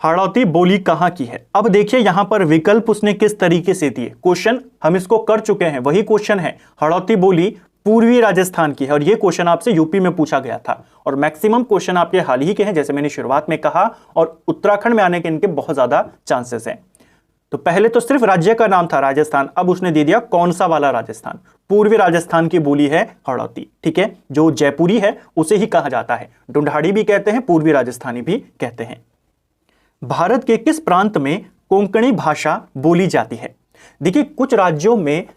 हाड़ौती बोली कहां की है? अब देखिए यहां पर विकल्प उसने किस तरीके से दिए। क्वेश्चन हम इसको कर चुके हैं, वही क्वेश्चन है। हाड़ौती बोली पूर्वी राजस्थान की है और यह क्वेश्चन आपसे यूपी में पूछा गया था और मैक्सिमम क्वेश्चन आपके हाल ही के हैं, जैसे मैंने शुरुआत में कहा, और उत्तराखंड में आने के इनके बहुत ज्यादा चांसेस हैं। तो पहले तो सिर्फ राज्य का नाम था राजस्थान, अब उसने दे दिया कौन सा वाला राजस्थान। पूर्वी राजस्थान की बोली है हाड़ौती। ठीक है, जो जयपुरी है उसे ही कहा जाता है, ढूंढाड़ी भी कहते हैं, पूर्वी राजस्थानी भी कहते हैं। भारत के किस प्रांत में कोंकणी भाषा बोली जाती है? देखिए कुछ राज्यों में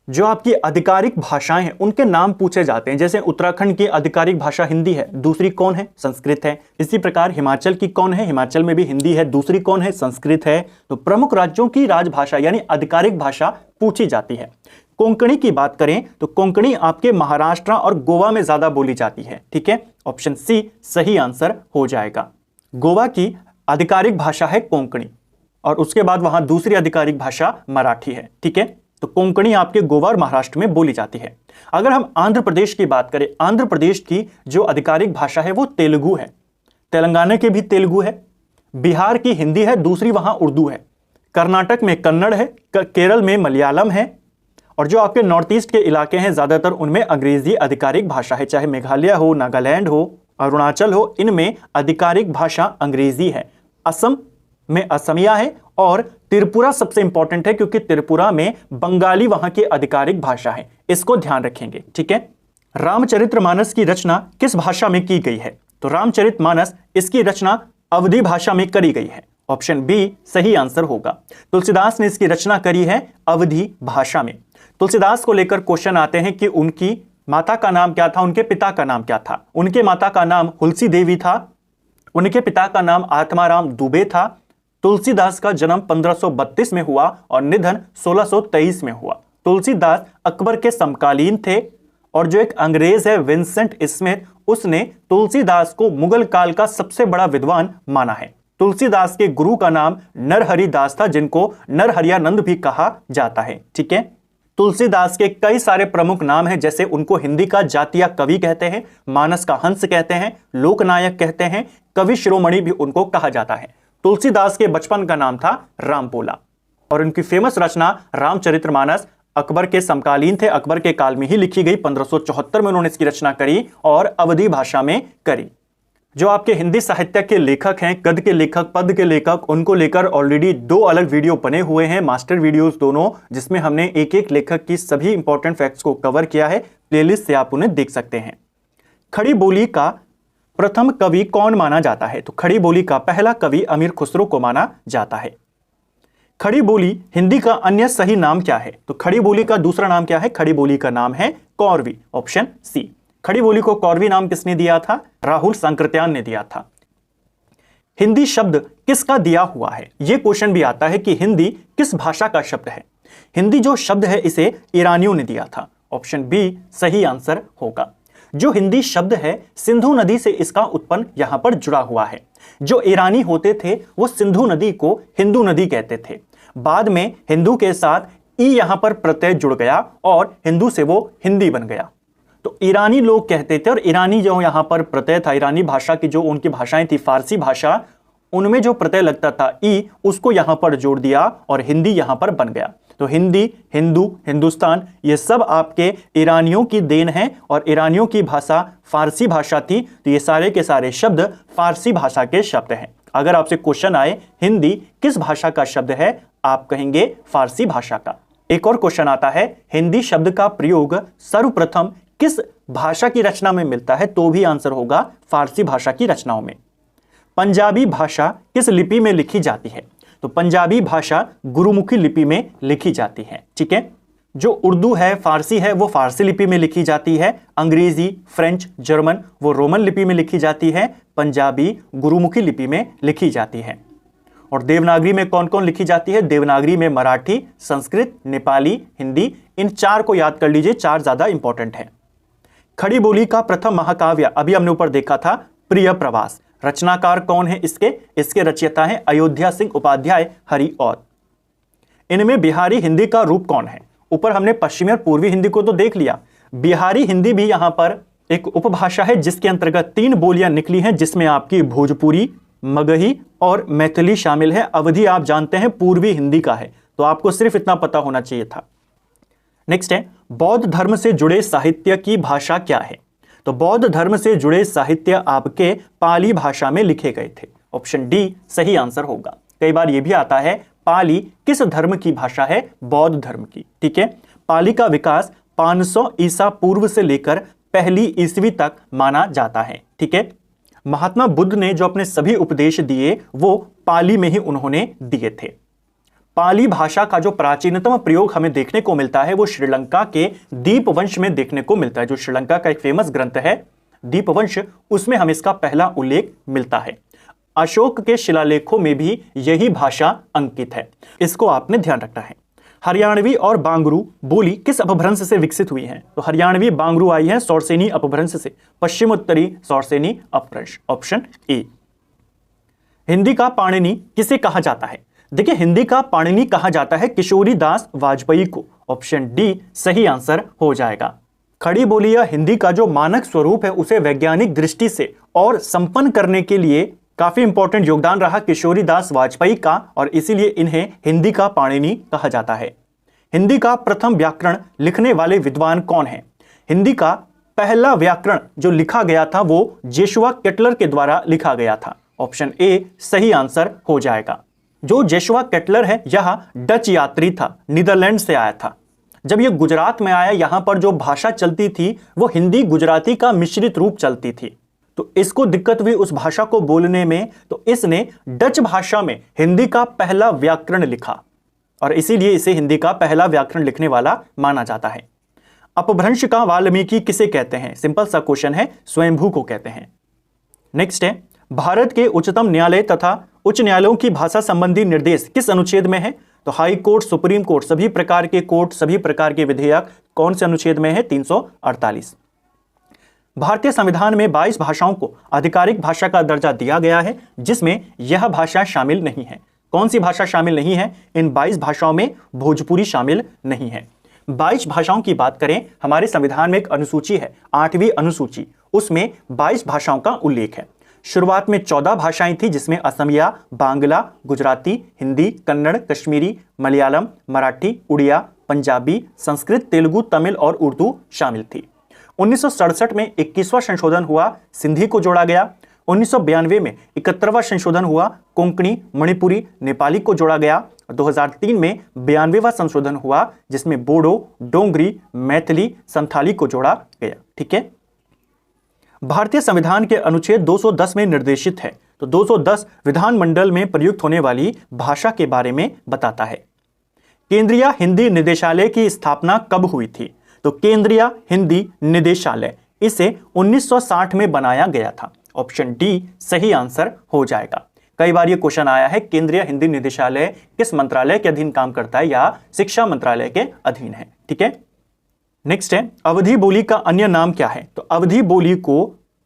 जो आपकी आधिकारिक भाषाएं हैं उनके नाम पूछे जाते हैं, जैसे उत्तराखंड की आधिकारिक भाषा हिंदी है, दूसरी कौन है? संस्कृत है। इसी प्रकार हिमाचल की कौन है? हिमाचल में भी हिंदी है, दूसरी कौन है? संस्कृत है। तो प्रमुख राज्यों की राजभाषा यानी आधिकारिक भाषा पूछी जाती है। कोंकणी की बात करें तो कोंकणी आपके महाराष्ट्र और गोवा में ज्यादा बोली जाती है। ठीक है, ऑप्शन सी सही आंसर हो जाएगा। गोवा की आधिकारिक भाषा है कोंकणी और उसके बाद वहां दूसरी आधिकारिक भाषा मराठी है। ठीक है, तो कोंकणी आपके गोवा और महाराष्ट्र में बोली जाती है। अगर हम आंध्र प्रदेश की बात करें, आंध्र प्रदेश की जो आधिकारिक भाषा है वो तेलुगु है। तेलंगाना की भी तेलुगु है। बिहार की हिंदी है, दूसरी वहां उर्दू है। कर्नाटक में कन्नड़ है, केरल में मलयालम है और जो आपके नॉर्थ ईस्ट के इलाके हैं ज्यादातर उनमें अंग्रेजी आधिकारिक भाषा है, चाहे मेघालय हो, नागालैंड हो, अरुणाचल हो, इनमें आधिकारिक भाषा अंग्रेजी है। असम में असमिया है और त्रिपुरा सबसे इंपॉर्टेंट है क्योंकि त्रिपुरा में बंगाली वहां की आधिकारिक भाषा है, इसको ध्यान रखेंगे। ठीक है, रामचरितमानस की रचना किस भाषा में की गई है? तो रामचरितमानस इसकी रचना अवधी भाषा में करी गई है। ऑप्शन बी सही आंसर होगा। तुलसीदास ने इसकी रचना करी है अवधी भाषा में। तुलसीदास को लेकर क्वेश्चन आते हैं कि उनकी माता का नाम क्या था, उनके पिता का नाम क्या था। उनके माता का नाम हुलसी देवी था, उनके पिता का नाम आत्माराम दुबे था। तुलसीदास का जन्म 1532 में हुआ और निधन 1623 में हुआ। तुलसीदास अकबर के समकालीन थे और जो एक अंग्रेज है विंसेंट स्मिथ, उसने तुलसीदास को मुगल काल का सबसे बड़ा विद्वान माना है। तुलसीदास के गुरु का नाम नरहरि दास था, जिनको नरहरियानंद भी कहा जाता है। ठीक है, तुलसीदास के कई सारे प्रमुख नाम हैं, जैसे उनको हिंदी का जातीय कवि कहते हैं, मानस का हंस कहते हैं, लोकनायक कहते हैं, कवि शिरोमणि भी उनको कहा जाता है। तुलसीदास के बचपन का नाम था रामपोला और उनकी फेमस रचना रामचरितमानस अकबर के समकालीन थे। अकबर के काल में ही लिखी गई, 1574 में उन्होंने इसकी रचना करी और अवधी भाषा में करी। जो आपके हिंदी साहित्य के लेखक हैं, गद्य के लेखक, पद्य के लेखक, उनको लेकर ऑलरेडी 2 अलग वीडियो बने हुए हैं, मास्टर वीडियोस दोनों, जिसमें हमने एक एक लेखक की सभी इंपॉर्टेंट फैक्ट्स को कवर किया है। प्लेलिस्ट से आप उन्हें देख सकते हैं। खड़ी बोली का प्रथम कवि कौन माना जाता है? तो खड़ी बोली का पहला कवि अमीर खुसरो को माना जाता है। खड़ी बोली हिंदी का अन्य सही नाम क्या है? तो खड़ी बोली का दूसरा नाम क्या है? खड़ी बोली का नाम है कौरवी, ऑप्शन सी। खड़ी बोली को कौरवी नाम किसने दिया था? राहुल सांकृत्यायन ने दिया था। हिंदी शब्द किसका दिया हुआ है? यह क्वेश्चन भी आता है कि हिंदी किस भाषा का शब्द है। हिंदी जो शब्द है इसे ईरानियों ने दिया था, ऑप्शन बी सही आंसर होगा। जो हिंदी शब्द है सिंधु नदी से इसका उत्पन्न यहां पर जुड़ा हुआ है। जो ईरानी होते थे वो सिंधु नदी को हिंदू नदी कहते थे। बाद में हिंदू के साथ ई यहां पर प्रत्यय जुड़ गया और हिंदू से वो हिंदी बन गया। तो ईरानी लोग कहते थे, और ईरानी जो यहां पर प्रत्यय था, ईरानी भाषा की जो उनकी भाषाएं थी, फारसी भाषा, उनमें जो प्रत्यय लगता था ई, उसको यहां पर जोड़ दिया और हिंदी यहां पर बन गया। तो हिंदी, हिंदू, हिंदुस्तान, ये सब आपके ईरानियों की देन है और ईरानियों की भाषा फारसी भाषा थी। तो ये सारे के सारे शब्द फारसी भाषा के शब्द हैं। अगर आपसे क्वेश्चन आए हिंदी किस भाषा का शब्द है, आप कहेंगे फारसी भाषा का। एक और क्वेश्चन आता है हिंदी शब्द का प्रयोग सर्वप्रथम किस भाषा की रचना में मिलता है? तो भी आंसर होगा फारसी भाषा की रचनाओं में। पंजाबी भाषा किस लिपि में लिखी जाती है? तो पंजाबी भाषा गुरुमुखी लिपि में लिखी जाती है। ठीक है, जो उर्दू है, फारसी है, वो फारसी लिपि में लिखी जाती है। अंग्रेजी, फ्रेंच, जर्मन वो रोमन लिपि में लिखी जाती है। पंजाबी गुरुमुखी लिपि में लिखी जाती है। और देवनागरी में कौन कौन लिखी जाती है? देवनागरी में मराठी, संस्कृत, नेपाली, हिंदी, इन 4 को याद कर लीजिए, 4 ज्यादा इंपॉर्टेंट है। खड़ी बोली का प्रथम महाकाव्य अभी हमने ऊपर देखा था प्रिय प्रवास। रचनाकार कौन है इसके रचयिता हैं अयोध्या सिंह उपाध्याय, हरिऔध। इनमें बिहारी हिंदी का रूप कौन है? ऊपर हमने पश्चिमी और पूर्वी हिंदी को तो देख लिया, बिहारी हिंदी भी यहां पर एक उपभाषा है जिसके अंतर्गत 3 बोलियां निकली हैं, जिसमें आपकी भोजपुरी, मगही और मैथिली शामिल है। अवधि आप जानते हैं पूर्वी हिंदी का है, तो आपको सिर्फ इतना पता होना चाहिए था। नेक्स्ट है बौद्ध धर्म से जुड़े साहित्य की भाषा क्या है? तो बौद्ध धर्म से जुड़े साहित्य आपके पाली भाषा में लिखे गए थे, ऑप्शन डी सही आंसर होगा। कई बार यह भी आता है पाली किस धर्म की भाषा है? बौद्ध धर्म की। ठीक है, पाली का विकास 500 ईसा पूर्व से लेकर पहली ईस्वी तक माना जाता है। ठीक है, महात्मा बुद्ध ने जो अपने सभी उपदेश दिए वो पाली में ही उन्होंने दिए थे। पाली भाषा का जो प्राचीनतम प्रयोग हमें देखने को मिलता है वो श्रीलंका के दीपवंश में देखने को मिलता है। जो श्रीलंका का एक फेमस ग्रंथ है दीपवंश, उसमें हमें इसका पहला उल्लेख मिलता है। अशोक के शिलालेखों में भी यही भाषा अंकित है, इसको आपने ध्यान रखना है। हरियाणवी और बांगरू बोली किस अपभ्रंश से विकसित हुई है? तो हरियाणवी बांगरू आई है सौरसेनी अपभ्रंश से, पश्चिम उत्तरी सौरसेनी अपभ्रंश, ऑप्शन ए। हिंदी का पाणिनि किसे कहा जाता है? देखिए, हिंदी का पाणिनि कहा जाता है किशोरी दास वाजपेयी को, ऑप्शन डी सही आंसर हो जाएगा। खड़ी बोली या हिंदी का जो मानक स्वरूप है उसे वैज्ञानिक दृष्टि से और संपन्न करने के लिए काफी इंपॉर्टेंट योगदान रहा किशोरी दास वाजपेयी का, और इसीलिए इन्हें हिंदी का पाणिनि कहा जाता है। हिंदी का प्रथम व्याकरण लिखने वाले विद्वान कौन है? हिंदी का पहला व्याकरण जो लिखा गया था वो जेशुआ केटलर के द्वारा लिखा गया था, ऑप्शन ए सही आंसर हो जाएगा। जो जेशुआ केटलर है यह डच यात्री था, नीदरलैंड से आया था। जब यह गुजरात में आया, यहां पर जो भाषा चलती थी वो हिंदी गुजराती का मिश्रित रूप चलती थी, तो इसको दिक्कत हुई उस भाषा को बोलने में, तो इसने डच भाषा में हिंदी का पहला व्याकरण लिखा और इसीलिए इसे हिंदी का पहला व्याकरण लिखने वाला माना जाता है। अपभ्रंश का वाल्मीकि किसे कहते हैं? सिंपल सा क्वेश्चन है, स्वयंभू को कहते हैं। नेक्स्ट है भारत के उच्चतम न्यायालय तथा उच्च न्यायालयों की भाषा संबंधी निर्देश किस अनुच्छेद में है? तो हाई कोर्ट, सुप्रीम कोर्ट, सभी प्रकार के कोर्ट, सभी प्रकार के विधेयक कौन से अनुच्छेद में है? 348। भारतीय संविधान में 22 भाषाओं को आधिकारिक भाषा का दर्जा दिया गया है, जिसमें यह भाषा शामिल नहीं है। कौन सी भाषा शामिल नहीं है? इन 22 भाषाओं में भोजपुरी शामिल नहीं है। 22 भाषाओं की बात करें, हमारे संविधान में एक अनुसूची है, 8वीं अनुसूची, उसमें 22 भाषाओं का उल्लेख है। शुरुआत में 14 भाषाएं थी, जिसमें असमिया, बांग्ला, गुजराती, हिंदी, कन्नड़, कश्मीरी, मलयालम, मराठी, उड़िया, पंजाबी, संस्कृत, तेलुगु, तमिल और उर्दू शामिल थी। 1967 में 21वां संशोधन हुआ, सिंधी को जोड़ा गया। 1992 में 71वां संशोधन हुआ, कोंकणी, मणिपुरी, नेपाली को जोड़ा गया। 2003 में 92वां संशोधन हुआ, जिसमें बोडो, डोंगरी, मैथिली, संथाली को जोड़ा गया। ठीक है, भारतीय संविधान के अनुच्छेद 210 में निर्देशित है, तो 210 विधानमंडल में प्रयुक्त होने वाली भाषा के बारे में बताता है। केंद्रीय हिंदी निदेशालय की स्थापना कब हुई थी? तो केंद्रीय हिंदी निदेशालय, इसे 1960 में बनाया गया था। ऑप्शन डी सही आंसर हो जाएगा। कई बार ये क्वेश्चन आया है, केंद्रीय हिंदी निदेशालय किस मंत्रालय के अधीन काम करता है, या शिक्षा मंत्रालय के अधीन है। ठीक है, नेक्स्ट है, अवधी बोली का अन्य नाम क्या है? तो अवधी बोली को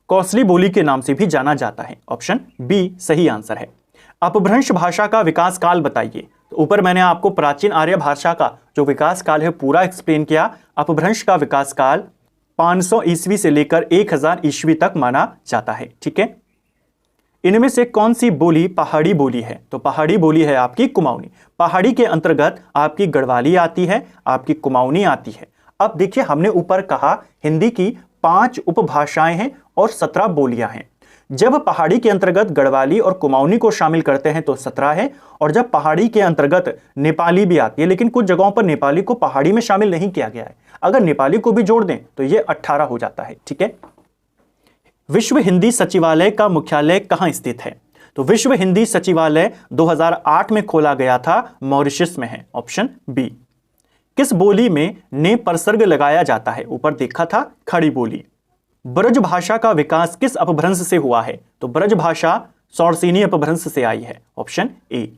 कौशली बोली के नाम से भी जाना जाता है। ऑप्शन बी सही आंसर है। अपभ्रंश भाषा का विकास काल बताइए। तो ऊपर मैंने आपको प्राचीन आर्य भाषा का जो विकास काल है पूरा एक्सप्लेन किया। अपभ्रंश का विकास काल 500 ईस्वी से लेकर 1000 ईस्वी तक माना जाता है। ठीक है, इनमें से कौन सी बोली पहाड़ी बोली है? तो पहाड़ी बोली है आपकी कुमाऊनी। पहाड़ी के अंतर्गत आपकी गढ़वाली आती है, आपकी कुमाऊनी आती है। अब देखिए, हमने ऊपर कहा हिंदी की 5 उपभाषाएं हैं और 17 बोलियां हैं। जब पहाड़ी के अंतर्गत गढ़वाली और कुमाऊनी को शामिल करते हैं तो 17 है, और जब पहाड़ी के अंतर्गत नेपाली भी आती है, लेकिन कुछ जगहों पर नेपाली को पहाड़ी में शामिल नहीं किया गया है, अगर नेपाली को भी जोड़ दें तो ये 18 हो जाता है। ठीक है, विश्व हिंदी सचिवालय का मुख्यालय कहां स्थित है? तो विश्व हिंदी सचिवालय 2008 में खोला गया था, मॉरिशस में है। Option B. किस बोली में ने परसर्ग लगाया जाता है? ऊपर देखा था खड़ी बोली। ब्रज भाषा का विकास किस अपभ्रंश से हुआ है? तो ब्रज भाषा सौरसेनी अपभ्रंश से आई है। Option A.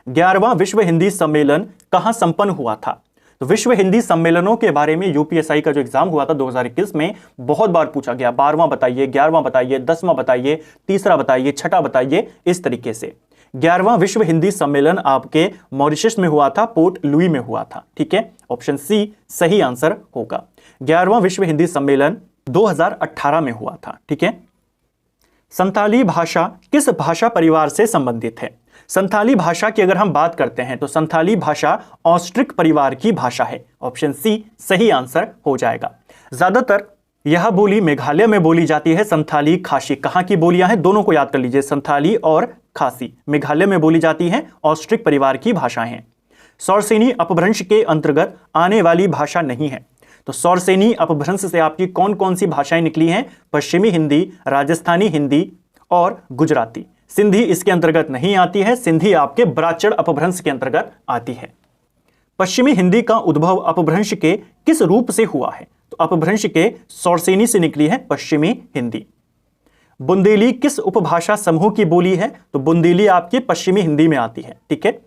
11वां विश्व हिंदी सम्मेलन कहां संपन्न हुआ था? तो विश्व हिंदी सम्मेलनों के बारे में यूपीएससी का जो एग्जाम हुआ था 2021 में बहुत बार पूछा गया। 12वां बताइए, 11वां बताइए, 10वां बताइए, तीसरा बताइए, छठा बताइए, इस तरीके से। 11वां विश्व हिंदी सम्मेलन आपके मॉरिशस में हुआ था, पोर्ट लुई में हुआ था। ठीक है, ऑप्शन सी सही आंसर होगा। 11वां विश्व हिंदी सम्मेलन 2018 में हुआ था। ठीक है, संथाली भाषा किस भाषा परिवार से संबंधित है? संथाली भाषा की अगर हम बात करते हैं तो संथाली भाषा ऑस्ट्रिक परिवार की भाषा है। ऑप्शन सी सही आंसर हो जाएगा। ज्यादातर यह बोली मेघालय में बोली जाती है। संथाली, खासी कहां की बोलियां हैं? दोनों को याद कर लीजिए, संथाली और खासी मेघालय में बोली जाती हैं, ऑस्ट्रिक परिवार की भाषाएं हैं। सौरसेनी अपभ्रंश के अंतर्गत आने वाली भाषा नहीं है। तो सौरसेनी अपभ्रंश से आपकी कौन कौन सी भाषाएं निकली हैं? पश्चिमी हिंदी, राजस्थानी हिंदी और गुजराती। सिंधी इसके अंतर्गत नहीं आती है, सिंधी आपके ब्राचड़ अपभ्रंश के अंतर्गत आती है। पश्चिमी हिंदी का उद्भव अपभ्रंश के किस रूप से हुआ है? तो अपभ्रंश के सौरसेनी से निकली है पश्चिमी हिंदी। बुंदेली किस उपभाषा समूह की बोली है? तो बुंदेली आपकी पश्चिमी हिंदी में आती है। ठीक है,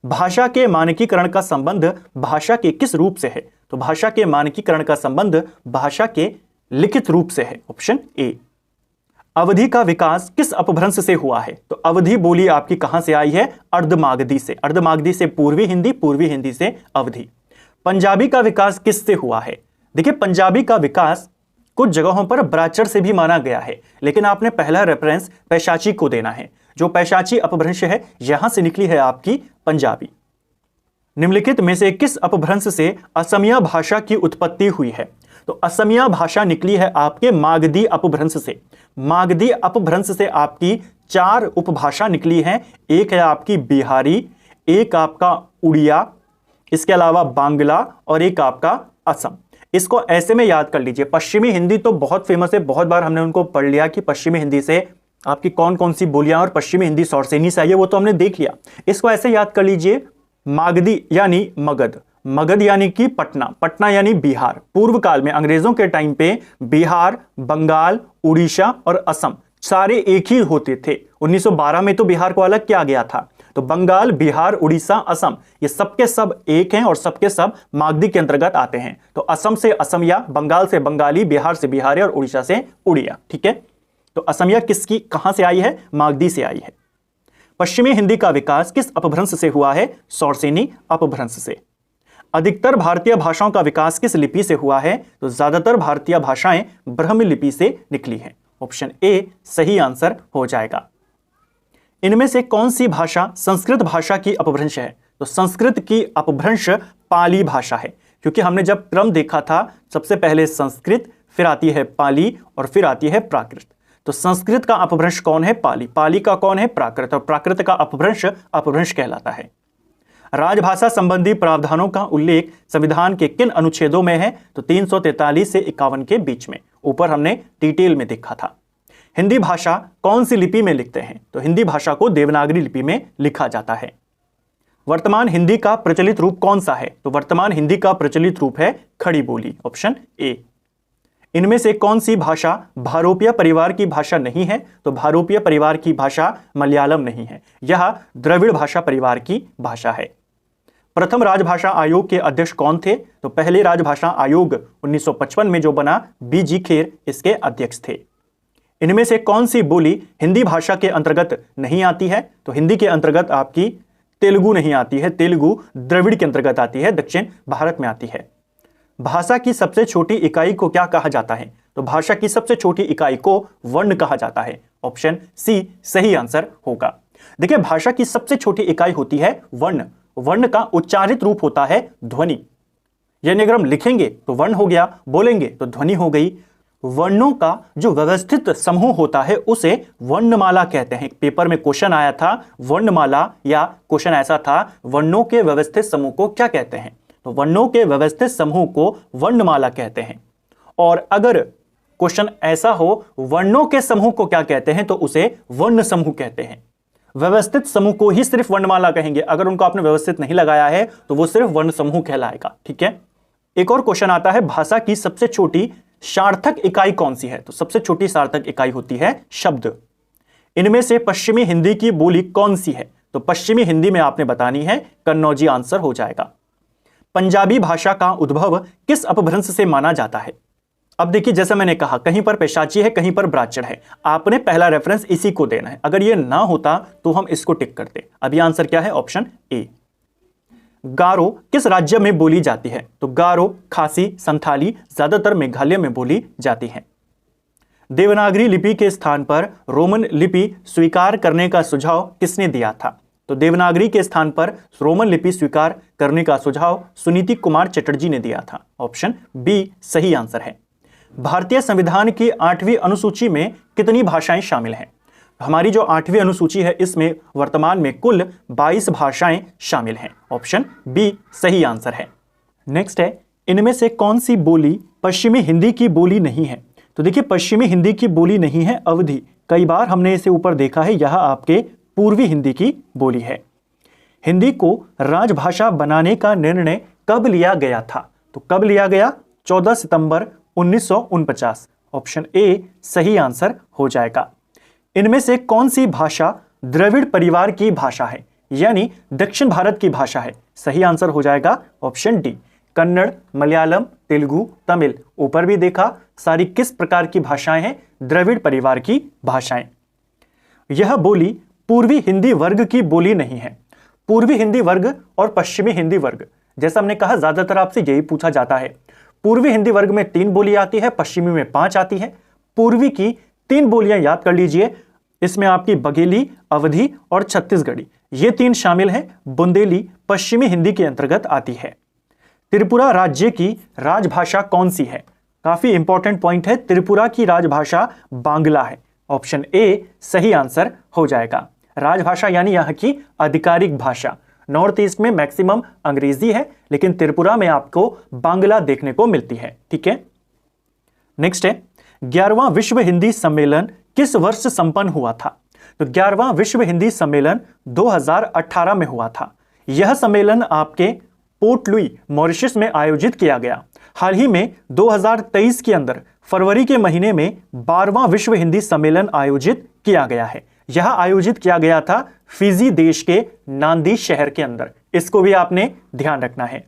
भाषा के मानकीकरण का संबंध भाषा के किस रूप से है? तो भाषा के मानकीकरण का संबंध भाषा के लिखित रूप से है। Option A. अवधि का विकास किस अपभ्रंश से हुआ है? तो अवधि बोली आपकी कहां से आई है? अर्धमागधी से। अर्धमागधी से पूर्वी हिंदी, पूर्वी हिंदी से अवधि। पंजाबी का विकास किससे हुआ है? देखिए, पंजाबी का विकास कुछ जगहों पर ब्राचड़ से भी माना गया है, लेकिन आपने पहला रेफरेंस पैशाची को देना है। जो पैशाची अपभ्रंश है, यहां से निकली है आपकी पंजाबी। निम्नलिखित में से किस अपभ्रंश से असमिया भाषा की उत्पत्ति हुई है? तो असमिया भाषा निकली है आपके मागधी अपभ्रंश से। मागधी अपभ्रंश से आपकी 4 उपभाषा निकली हैं। एक है आपकी बिहारी, एक आपका उड़िया, इसके अलावा बांग्ला और एक आपका असम। इसको ऐसे में याद कर लीजिए। पश्चिमी हिंदी तो बहुत फेमस है, बहुत बार हमने उनको पढ़ लिया कि पश्चिमी हिंदी से आपकी कौन कौन सी बोलियां और पश्चिमी हिंदी सौरसेनी से आई है, वो तो हमने देख लिया। इसको ऐसे याद कर लीजिए, मागधी यानी मगध, मगध यानी कि पटना, पटना यानी बिहार। पूर्व काल में अंग्रेजों के टाइम पे बिहार, बंगाल, उड़ीसा और असम सारे एक ही होते थे। 1912 में तो बिहार को अलग किया गया था। तो बंगाल, बिहार, उड़ीसा, असम ये सबके सब एक हैं और सबके सब मागधी के अंतर्गत आते हैं। तो असम से असमिया, बंगाल से बंगाली, बिहार से बिहारी और उड़ीसा से उड़िया। ठीक है, तो असमिया किसकी कहां से आई है? मागधी से आई है। पश्चिमी हिंदी का विकास किस अपभ्रंश से हुआ है? सौरसेनी अपभ्रंश से। अधिकतर भारतीय भाषाओं का विकास किस लिपि से हुआ है? तो ज्यादातर भारतीय भाषाएं ब्राह्मी लिपि से निकली हैं। ऑप्शन ए सही आंसर हो जाएगा। इनमें से कौन सी भाषा संस्कृत भाषा की अपभ्रंश है? तो संस्कृत की अपभ्रंश पाली भाषा है, क्योंकि हमने जब क्रम देखा था सबसे पहले संस्कृत, फिर आती है पाली और फिर आती है प्राकृत। तो संस्कृत का अपभ्रंश कौन है? पाली। पाली का कौन है? प्राकृत। और प्राकृत का अपभ्रंश अपभ्रंश कहलाता है। राजभाषा संबंधी प्रावधानों का उल्लेख संविधान के किन अनुच्छेदों में है? तो 343 से 51 के बीच में। ऊपर हमने डिटेल में देखा था। हिंदी भाषा कौन सी लिपि में लिखते हैं? तो हिंदी भाषा को देवनागरी लिपि में लिखा जाता है। वर्तमान हिंदी का प्रचलित रूप कौन सा है? तो वर्तमान हिंदी का प्रचलित रूप है खड़ी बोली। Option A. इनमें से कौन सी भाषा भारोपीय परिवार की भाषा नहीं है? तो भारोपीय परिवार की भाषा मलयालम नहीं है, यह द्रविड़ भाषा परिवार की भाषा है। प्रथम राजभाषा आयोग के अध्यक्ष कौन थे? तो पहले राजभाषा आयोग 1955 में जो बना, बी.जी. खेर इसके अध्यक्ष थे। इनमें से कौन सी बोली हिंदी भाषा के अंतर्गत नहीं आती है? तो हिंदी के अंतर्गत आपकी तेलुगु नहीं आती है। तेलुगु द्रविड़ के अंतर्गत आती है, दक्षिण भारत में आती है। भाषा की सबसे छोटी इकाई को क्या कहा जाता है? तो भाषा की सबसे छोटी इकाई को वर्ण कहा जाता है। ऑप्शन सी सही आंसर होगा। देखिए, भाषा की सबसे छोटी इकाई होती है वर्ण। वर्ण का उच्चारित रूप होता है ध्वनि। यानी अगर हम लिखेंगे तो वर्ण हो गया, बोलेंगे तो ध्वनि हो गई। वर्णों का जो व्यवस्थित समूह होता है उसे वर्णमाला कहते हैं। पेपर में क्वेश्चन आया था वर्णमाला, या क्वेश्चन ऐसा था वर्णों के व्यवस्थित समूह को क्या कहते हैं? तो वर्णों के व्यवस्थित समूह को वर्णमाला कहते हैं। और अगर क्वेश्चन ऐसा हो वर्णों के समूह को क्या कहते हैं, तो उसे वर्ण समूह कहते हैं। व्यवस्थित समूह को ही सिर्फ वर्णमाला कहेंगे। अगर उनको आपने व्यवस्थित नहीं लगाया है तो वो सिर्फ वर्ण समूह कहलाएगा। ठीक है। एक और क्वेश्चन आता है, भाषा की सबसे छोटी सार्थक इकाई कौन सी है? तो सबसे छोटी सार्थक इकाई होती है शब्द। इनमें से पश्चिमी हिंदी की बोली कौन सी है? तो पश्चिमी हिंदी में आपने बतानी है कन्नौजी आंसर हो जाएगा। पंजाबी भाषा का उद्भव किस अपभ्रंश से माना जाता है? अब देखिए, जैसा मैंने कहा, कहीं पर पेशाची है, कहीं पर ब्राह्मण है। आपने पहला रेफरेंस इसी को देना है। अगर ये ना होता तो हम इसको टिक करते। अभी आंसर क्या है? Option A. गारो किस राज्य में बोली जाती है? तो गारो, खासी, संथाली ज्यादातर मेघालय में बोली जाती है। देवनागरी लिपि के स्थान पर रोमन लिपि स्वीकार करने का सुझाव किसने दिया था? तो देवनागरी के स्थान पर रोमन लिपि स्वीकार करने का सुझाव सुनीति कुमार चटर्जी ने दिया था। ऑप्शन बी सही आंसर है। भारतीय संविधान की 8वीं अनुसूची में कितनी भाषाएं शामिल हैं? हमारी जो 8वीं अनुसूची है इसमें वर्तमान में कुल 22 भाषाएं शामिल हैं। ऑप्शन बी सही आंसर है। नेक्स्ट है, इनमें से कौन सी बोली पश्चिमी हिंदी की बोली नहीं है? तो देखिए, पश्चिमी हिंदी की बोली नहीं है अवधी। कई बार हमने इसे ऊपर देखा है, यह आपके पूर्वी हिंदी की बोली है। हिंदी को राजभाषा बनाने का निर्णय कब लिया गया था? तो कब लिया गया? 14 सितंबर 1949। ऑप्शन ए सही आंसर हो जाएगा। इनमें से कौन सी भाषा द्रविड़ परिवार की भाषा है, यानी दक्षिण भारत की भाषा है? सही आंसर हो जाएगा ऑप्शन डी। कन्नड़, मलयालम, तेलुगु, तमिल। ऊपर भी देखा सारी किस प्रकार की भाषाएं हैं? द्रविड़ परिवार की भाषाएं। यह बोली पूर्वी हिंदी वर्ग की बोली नहीं है। पूर्वी हिंदी वर्ग और पश्चिमी हिंदी वर्ग, जैसा हमने कहा, ज्यादातर आपसे यही पूछा जाता है। पूर्वी हिंदी वर्ग में 3 बोली आती है, पश्चिमी में 5 आती है। पूर्वी की 3 बोलियां याद कर लीजिए। इसमें आपकी बघेली, अवधी और छत्तीसगढ़ी, ये 3 शामिल हैं। बुंदेली पश्चिमी हिंदी के अंतर्गत आती है। त्रिपुरा राज्य की राजभाषा कौन सी है? काफी इंपॉर्टेंट पॉइंट है। त्रिपुरा की राजभाषा बांग्ला है। ऑप्शन ए सही आंसर हो जाएगा। राजभाषा यानी यहाँ की आधिकारिक भाषा। नॉर्थ ईस्ट में मैक्सिमम अंग्रेजी है, लेकिन त्रिपुरा में आपको बांग्ला देखने को मिलती है। ठीक है। नेक्स्ट है, 11वां विश्व हिंदी सम्मेलन किस वर्ष संपन्न हुआ था? तो 11वां विश्व हिंदी सम्मेलन 2018 में हुआ था। यह सम्मेलन आपके पोर्ट लुई मॉरिशस में आयोजित किया गया। हाल ही में 2023 के अंदर फरवरी के महीने में 12वां विश्व हिंदी सम्मेलन आयोजित किया गया है। यह आयोजित किया गया था फिजी देश के नांदी शहर के अंदर। इसको भी आपने ध्यान रखना है।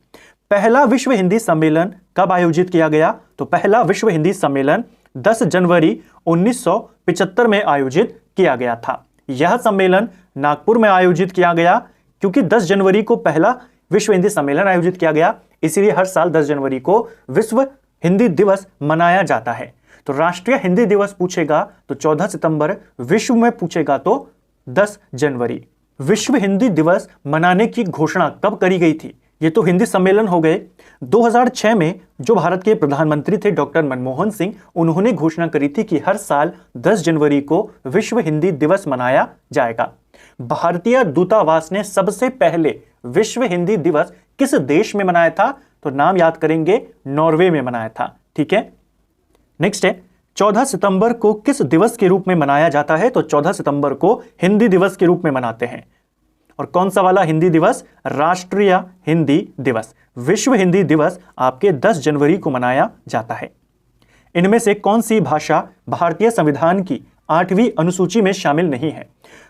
पहला विश्व हिंदी सम्मेलन कब आयोजित किया गया? तो पहला विश्व हिंदी सम्मेलन 10 जनवरी 1975 में आयोजित किया गया था। यह सम्मेलन नागपुर में आयोजित किया गया। क्योंकि 10 जनवरी को पहला विश्व हिंदी सम्मेलन आयोजित किया गया, इसीलिए हर साल 10 जनवरी को विश्व हिंदी दिवस मनाया जाता है। तो राष्ट्रीय हिंदी दिवस पूछेगा तो 14 सितंबर, विश्व में पूछेगा तो 10 जनवरी। विश्व हिंदी दिवस मनाने की घोषणा कब करी गई थी? ये तो हिंदी सम्मेलन हो गए। 2006 में जो भारत के प्रधानमंत्री थे डॉक्टर मनमोहन सिंह, उन्होंने घोषणा करी थी कि हर साल 10 जनवरी को विश्व हिंदी दिवस मनाया जाएगा। भारतीय दूतावास ने सबसे पहले विश्व हिंदी दिवस किस देश में मनाया था? तो नाम याद करेंगे, नॉर्वे में मनाया था। ठीक है, नेक्स्ट है 14 सितंबर को किस दिवस के रूप में मनाया जाता है? तो 14 सितंबर को हिंदी दिवस के रूप में मनाते हैं। और कौन सा वाला हिंदी दिवस? राष्ट्रीय हिंदी दिवस। विश्व हिंदी दिवस आपके 10 जनवरी को मनाया जाता है। इनमें से कौन सी भाषा भारतीय संविधान की 8वीं अनुसूची में शामिल नहीं है?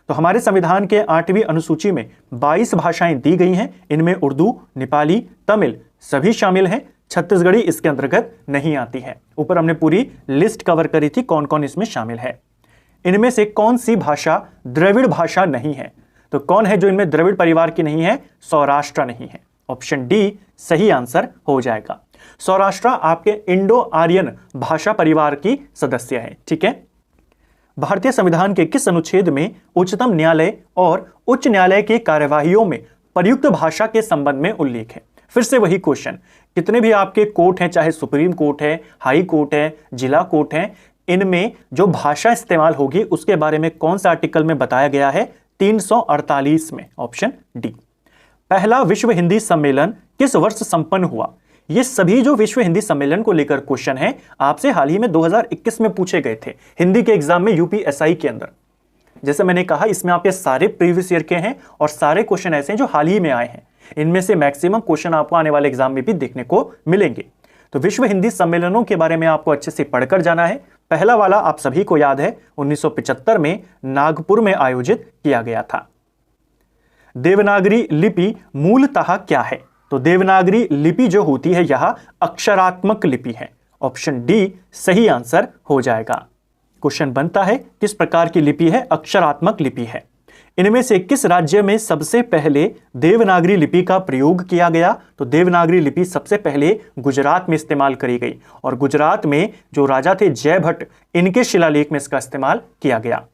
तो हमारे संविधान के 8वीं अनुसूची में 22 भाषाएं दी गई हैं। इनमें उर्दू, नेपाली, तमिल सभी शामिल हैं। छत्तीसगढ़ी इसके अंतर्गत नहीं आती है। ऊपर हमने पूरी लिस्ट कवर करी थी कौन कौन इसमें शामिल है। इनमें से कौन सी भाषा द्रविड़ भाषा नहीं है? तो कौन है जो इनमें द्रविड़ परिवार की नहीं है? सौराष्ट्र नहीं है। ऑप्शन डी सही आंसर हो जाएगा। सौराष्ट्र आपके इंडो आर्यन भाषा परिवार की सदस्य है। ठीक है, भारतीय संविधान के किस अनुच्छेद में उच्चतम न्यायालय और उच्च न्यायालय की कार्यवाहियों में प्रयुक्त भाषा के संबंध में उल्लेख है? फिर से वही क्वेश्चन, कितने भी आपके कोर्ट हैं, चाहे सुप्रीम कोर्ट है, हाई कोर्ट है, जिला कोर्ट है, इनमें जो भाषा इस्तेमाल होगी उसके बारे में कौन सा आर्टिकल में बताया गया है? 348 में। Option D. पहला विश्व हिंदी सम्मेलन किस वर्ष संपन्न हुआ? ये सभी जो विश्व हिंदी सम्मेलन को लेकर क्वेश्चन है आपसे हाल ही में 2021 में पूछे गए थे हिंदी के एग्जाम में यूपीएसआई के अंदर। जैसे मैंने कहा इसमें आपके सारे प्रीवियस ईयर के हैं और सारे क्वेश्चन ऐसे हैं जो हाल ही में आए हैं। इनमें से मैक्सिमम क्वेश्चन आपको आने वाले एग्जाम में भी देखने को मिलेंगे। तो विश्व हिंदी सम्मेलनों के बारे में आपको अच्छे से पढ़कर जाना है। पहला वाला आप सभी को याद है 1975 में नागपुर में आयोजित किया गया था। देवनागरी लिपि मूलतः क्या है? तो देवनागरी लिपि जो होती है यह अक्षरात्मक लिपि है। ऑप्शन डी सही आंसर हो जाएगा। क्वेश्चन बनता है किस प्रकार की लिपि है? अक्षरात्मक लिपि है। इनमें से किस राज्य में सबसे पहले देवनागरी लिपि का प्रयोग किया गया? तो देवनागरी लिपि सबसे पहले गुजरात में इस्तेमाल करी गई और गुजरात में जो राजा थे जयभट्ट, इनके शिलालेख में इसका इस्तेमाल किया गया।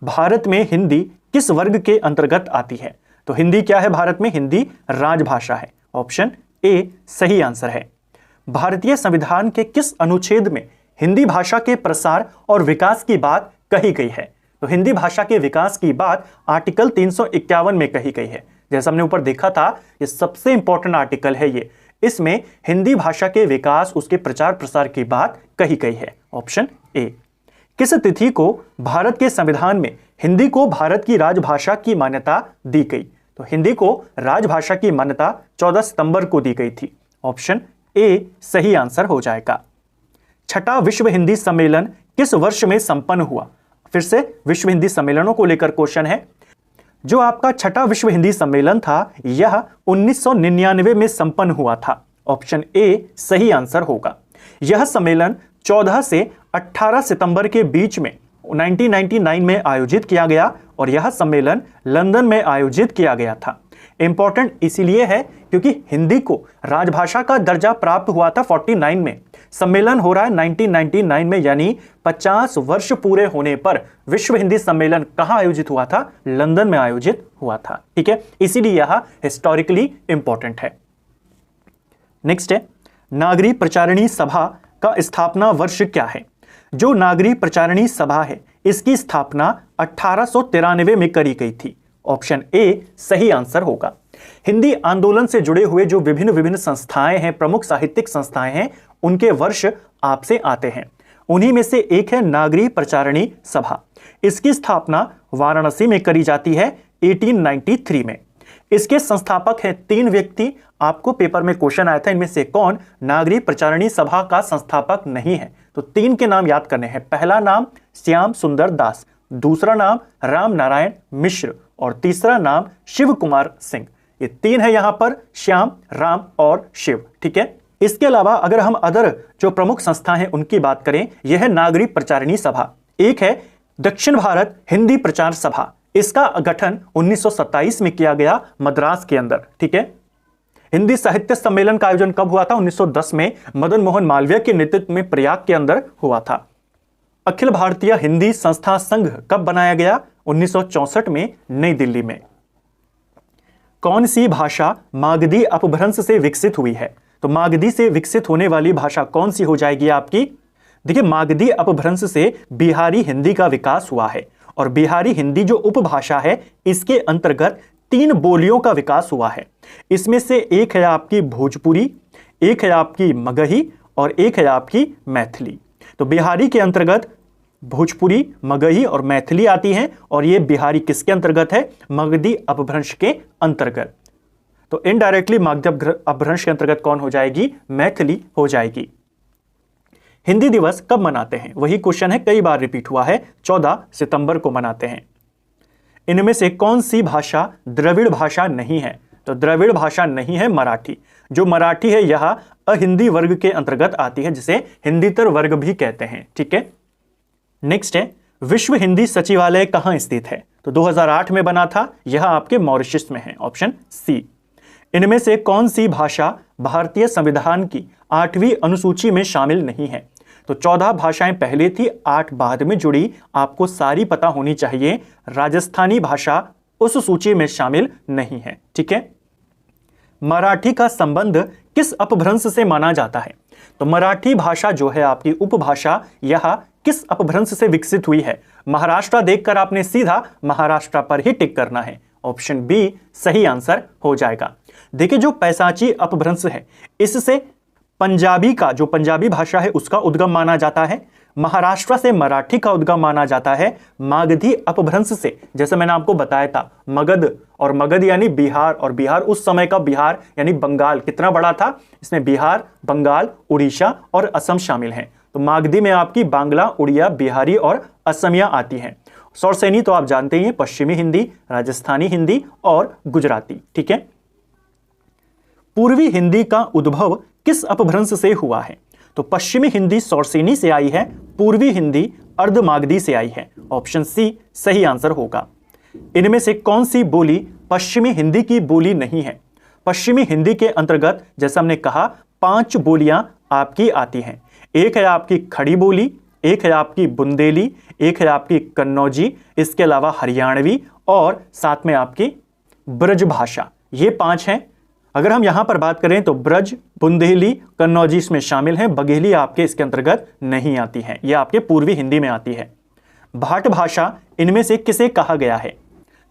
भारत में हिंदी किस वर्ग के अंतर्गत आती है? तो हिंदी क्या है भारत में? हिंदी राजभाषा है। ऑप्शन ए सही आंसर है। भारतीय संविधान के किस अनुच्छेद में हिंदी भाषा के प्रसार और विकास की बात कही गई है? तो हिंदी भाषा के विकास की बात आर्टिकल 351 में कही गई है। जैसा हमने ऊपर देखा था, ये सबसे इंपॉर्टेंट आर्टिकल है ये। इसमें हिंदी भाषा के विकास, उसके प्रचार प्रसार की बात कही गई है। Option A. किस तिथि को भारत के संविधान में हिंदी को भारत की राजभाषा की मान्यता दी गई? तो हिंदी को राजभाषा की मान्यता 14 सितंबर को दी गई थी। ऑप्शन ए सही आंसर हो जाएगा। छठा विश्व हिंदी सम्मेलन किस वर्ष में संपन्न हुआ? फिर से विश्व हिंदी सम्मेलनों को लेकर क्वेश्चन है। जो आपका छठा विश्व हिंदी सम्मेलन था यह 1999 में संपन्न हुआ था। ऑप्शन ए सही आंसर होगा। यह सम्मेलन 14 से 18 सितंबर के बीच में 1999 में आयोजित किया गया और यह सम्मेलन लंदन में आयोजित किया गया था। इंपॉर्टेंट इसीलिए है क्योंकि हिंदी को राजभाषा का दर्जा प्राप्त हुआ था 49 में। सम्मेलन हो रहा है 1999 में, यानी 50 वर्ष पूरे होने पर विश्व हिंदी सम्मेलन कहां आयोजित हुआ था? लंदन में आयोजित हुआ था। ठीक है, इसीलिए यह हिस्टोरिकली इंपॉर्टेंट है। नेक्स्ट है नागरी प्रचारिणी सभा का स्थापना वर्ष क्या है? जो नागरी प्रचारिणी सभा है इसकी स्थापना 1893 में करी गई थी। ऑप्शन ए सही आंसर होगा। हिंदी आंदोलन से जुड़े हुए जो विभिन्न संस्थाएं हैं, प्रमुख साहित्यिक संस्थाएं हैं, उनके वर्ष आपसे आते हैं। उन्हीं में से एक है नागरी प्रचारिणी सभा। इसकी स्थापना वाराणसी में करी जाती है 1893 में। इसके संस्थापक हैं 3 व्यक्ति। आपको पेपर में क्वेश्चन आया था इनमें से कौन नागरी प्रचारिणी सभा का संस्थापक नहीं है? तो 3 के नाम याद करने हैं। पहला नाम श्याम सुंदर दास, दूसरा नाम राम नारायण मिश्र और तीसरा नाम शिव कुमार सिंह। ये 3 है यहां पर, श्याम, राम और शिव। ठीक है, इसके अलावा अगर हम अदर जो प्रमुख संस्था हैं उनकी बात करें, यह है नागरी प्रचारिणी सभा। एक है दक्षिण भारत हिंदी प्रचार सभा। इसका गठन 1927 में किया गया मद्रास के अंदर। ठीक है, हिंदी साहित्य सम्मेलन का आयोजन कब हुआ था? 1910 में मदन मोहन मालवीय के नेतृत्व में प्रयाग के अंदर हुआ था। अखिल भारतीय हिंदी संस्था संघ कब बनाया गया? 1964 में नई दिल्ली में। कौन सी भाषा मागधी अपभ्रंश से विकसित हुई है? तो मागधी से विकसित होने वाली भाषा कौन सी हो जाएगी आपकी? देखिए, मागधी अपभ्रंश से बिहारी हिंदी का विकास हुआ है और बिहारी हिंदी जो उपभाषा है इसके अंतर्गत 3 बोलियों का विकास हुआ है। इसमें से एक है आपकी भोजपुरी, एक है आपकी मगही और एक है आपकी मैथिली। तो बिहारी के अंतर्गत भोजपुरी, मगही और मैथिली आती हैं और ये बिहारी किसके अंतर्गत है? मागधी अपभ्रंश के अंतर्गत। तो इनडायरेक्टली मागधी अपभ्रंश के अंतर्गत कौन हो जाएगी? मैथिली हो जाएगी। हिंदी दिवस कब मनाते हैं? वही क्वेश्चन है, कई बार रिपीट हुआ है। 14 सितंबर को मनाते हैं। इनमें से कौन सी भाषा द्रविड़ भाषा नहीं है? तो द्रविड़ भाषा नहीं है मराठी। जो मराठी है यह अहिंदी वर्ग के अंतर्गत आती है, जिसे हिंदीतर वर्ग भी कहते हैं। ठीक है, नेक्स्ट है, विश्व हिंदी सचिवालय कहां स्थित है? तो 2008 में बना था, यह आपके मॉरिशस में है, ऑप्शन सी। इनमें से कौन सी भाषा भारतीय संविधान की 8वीं अनुसूची में शामिल नहीं है? तो 14 भाषाएं पहले थी, 8 बाद में जुड़ी, आपको सारी पता होनी चाहिए। राजस्थानी भाषा उस सूची में शामिल नहीं है। ठीक है, मराठी का संबंध किस अपभ्रंश से माना जाता है? तो मराठी भाषा जो है आपकी उपभाषा, यह किस अपभ्रंश से विकसित हुई है? महाराष्ट्र देखकर आपने सीधा महाराष्ट्र पर ही टिक करना है, ऑप्शन बी सही आंसर हो जाएगा। देखिए, जो पैसाची अपभ्रंश है इससे पंजाबी का, जो पंजाबी भाषा है उसका उद्गम माना जाता है। महाराष्ट्र से मराठी का उद्गम माना जाता है। मागधी अपभ्रंश से, जैसे मैंने आपको बताया था, मगध, और मगध यानी बिहार, और बिहार उस समय का बिहार यानी बंगाल कितना बड़ा था? इसमें बिहार, बंगाल, उड़ीसा और असम शामिल हैं। तो मागधी में आपकी बांग्ला, उड़िया, बिहारी और असमिया आती हैं। सौरसेनी तो आप जानते ही हैं, पश्चिमी हिंदी, राजस्थानी हिंदी और गुजराती। ठीक है, पूर्वी हिंदी का उद्भव किस अपभ्रंश से हुआ है? तो पश्चिमी हिंदी सौरसेनी से आई है, पूर्वी हिंदी अर्धमागधी से आई है, ऑप्शन सी सही आंसर होगा। इनमें से कौन सी बोली पश्चिमी हिंदी की बोली नहीं है? पश्चिमी हिंदी के अंतर्गत जैसा हमने कहा 5 बोलियां आपकी आती हैं। एक है आपकी खड़ी बोली, एक है आपकी बुंदेली, एक है आपकी कन्नौजी, इसके अलावा हरियाणवी और साथ में आपकी ब्रज भाषा। ये 5 हैं। अगर हम यहां पर बात करें तो ब्रज, बुंदेली, कन्नौजी इसमें शामिल हैं, बघेली आपके इसके अंतर्गत नहीं आती है, यह आपके पूर्वी हिंदी में आती है। भाट भाषा इनमें से किसे कहा गया है?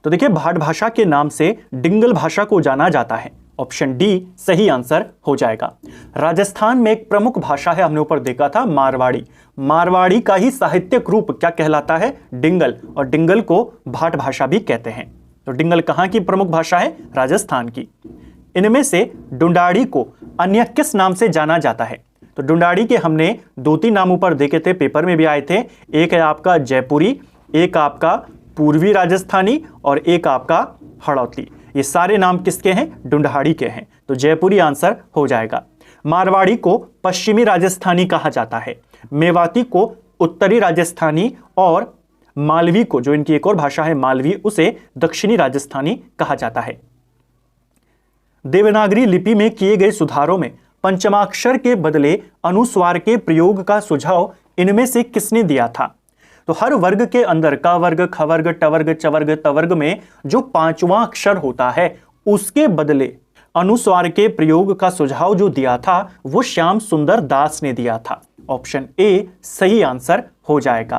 तो देखिए, भाट भाषा के नाम से डिंगल भाषा को जाना जाता है, ऑप्शन डी सही आंसर हो जाएगा। राजस्थान में एक प्रमुख भाषा है, हमने ऊपर देखा था, मारवाड़ी। मारवाड़ी का ही साहित्यिक रूप क्या कहलाता है? डिंगल, और डिंगल को भाट भाषा भी कहते हैं। तो डिंगल कहां की प्रमुख भाषा है? राजस्थान की। इनमें से डुंडाड़ी को अन्य किस नाम से जाना जाता है? तो डुंडाड़ी के हमने 2-3 नाम ऊपर देखे थे, पेपर में भी आए थे। एक है आपका जयपुरी, एक आपका पूर्वी राजस्थानी और एक आपका हड़ौती। ये सारे नाम किसके हैं? डुंडाड़ी के हैं। तो जयपुरी आंसर हो जाएगा। मारवाड़ी को पश्चिमी राजस्थानी कहा जाता है, मेवाती को उत्तरी राजस्थानी और मालवी को, जो इनकी एक और भाषा है मालवी, उसे दक्षिणी राजस्थानी कहा जाता है। देवनागरी लिपि में किए गए सुधारों में पंचमाक्षर के बदले अनुस्वार के प्रयोग का सुझाव इनमें से किसने दिया था? तो हर वर्ग के अंदर क वर्ग, ख वर्ग, ट वर्ग, च वर्ग, त वर्ग में जो 5वां अक्षर होता है उसके बदले अनुस्वार के प्रयोग का सुझाव जो दिया था वो श्याम सुंदर दास ने दिया था, ऑप्शन ए सही आंसर हो जाएगा।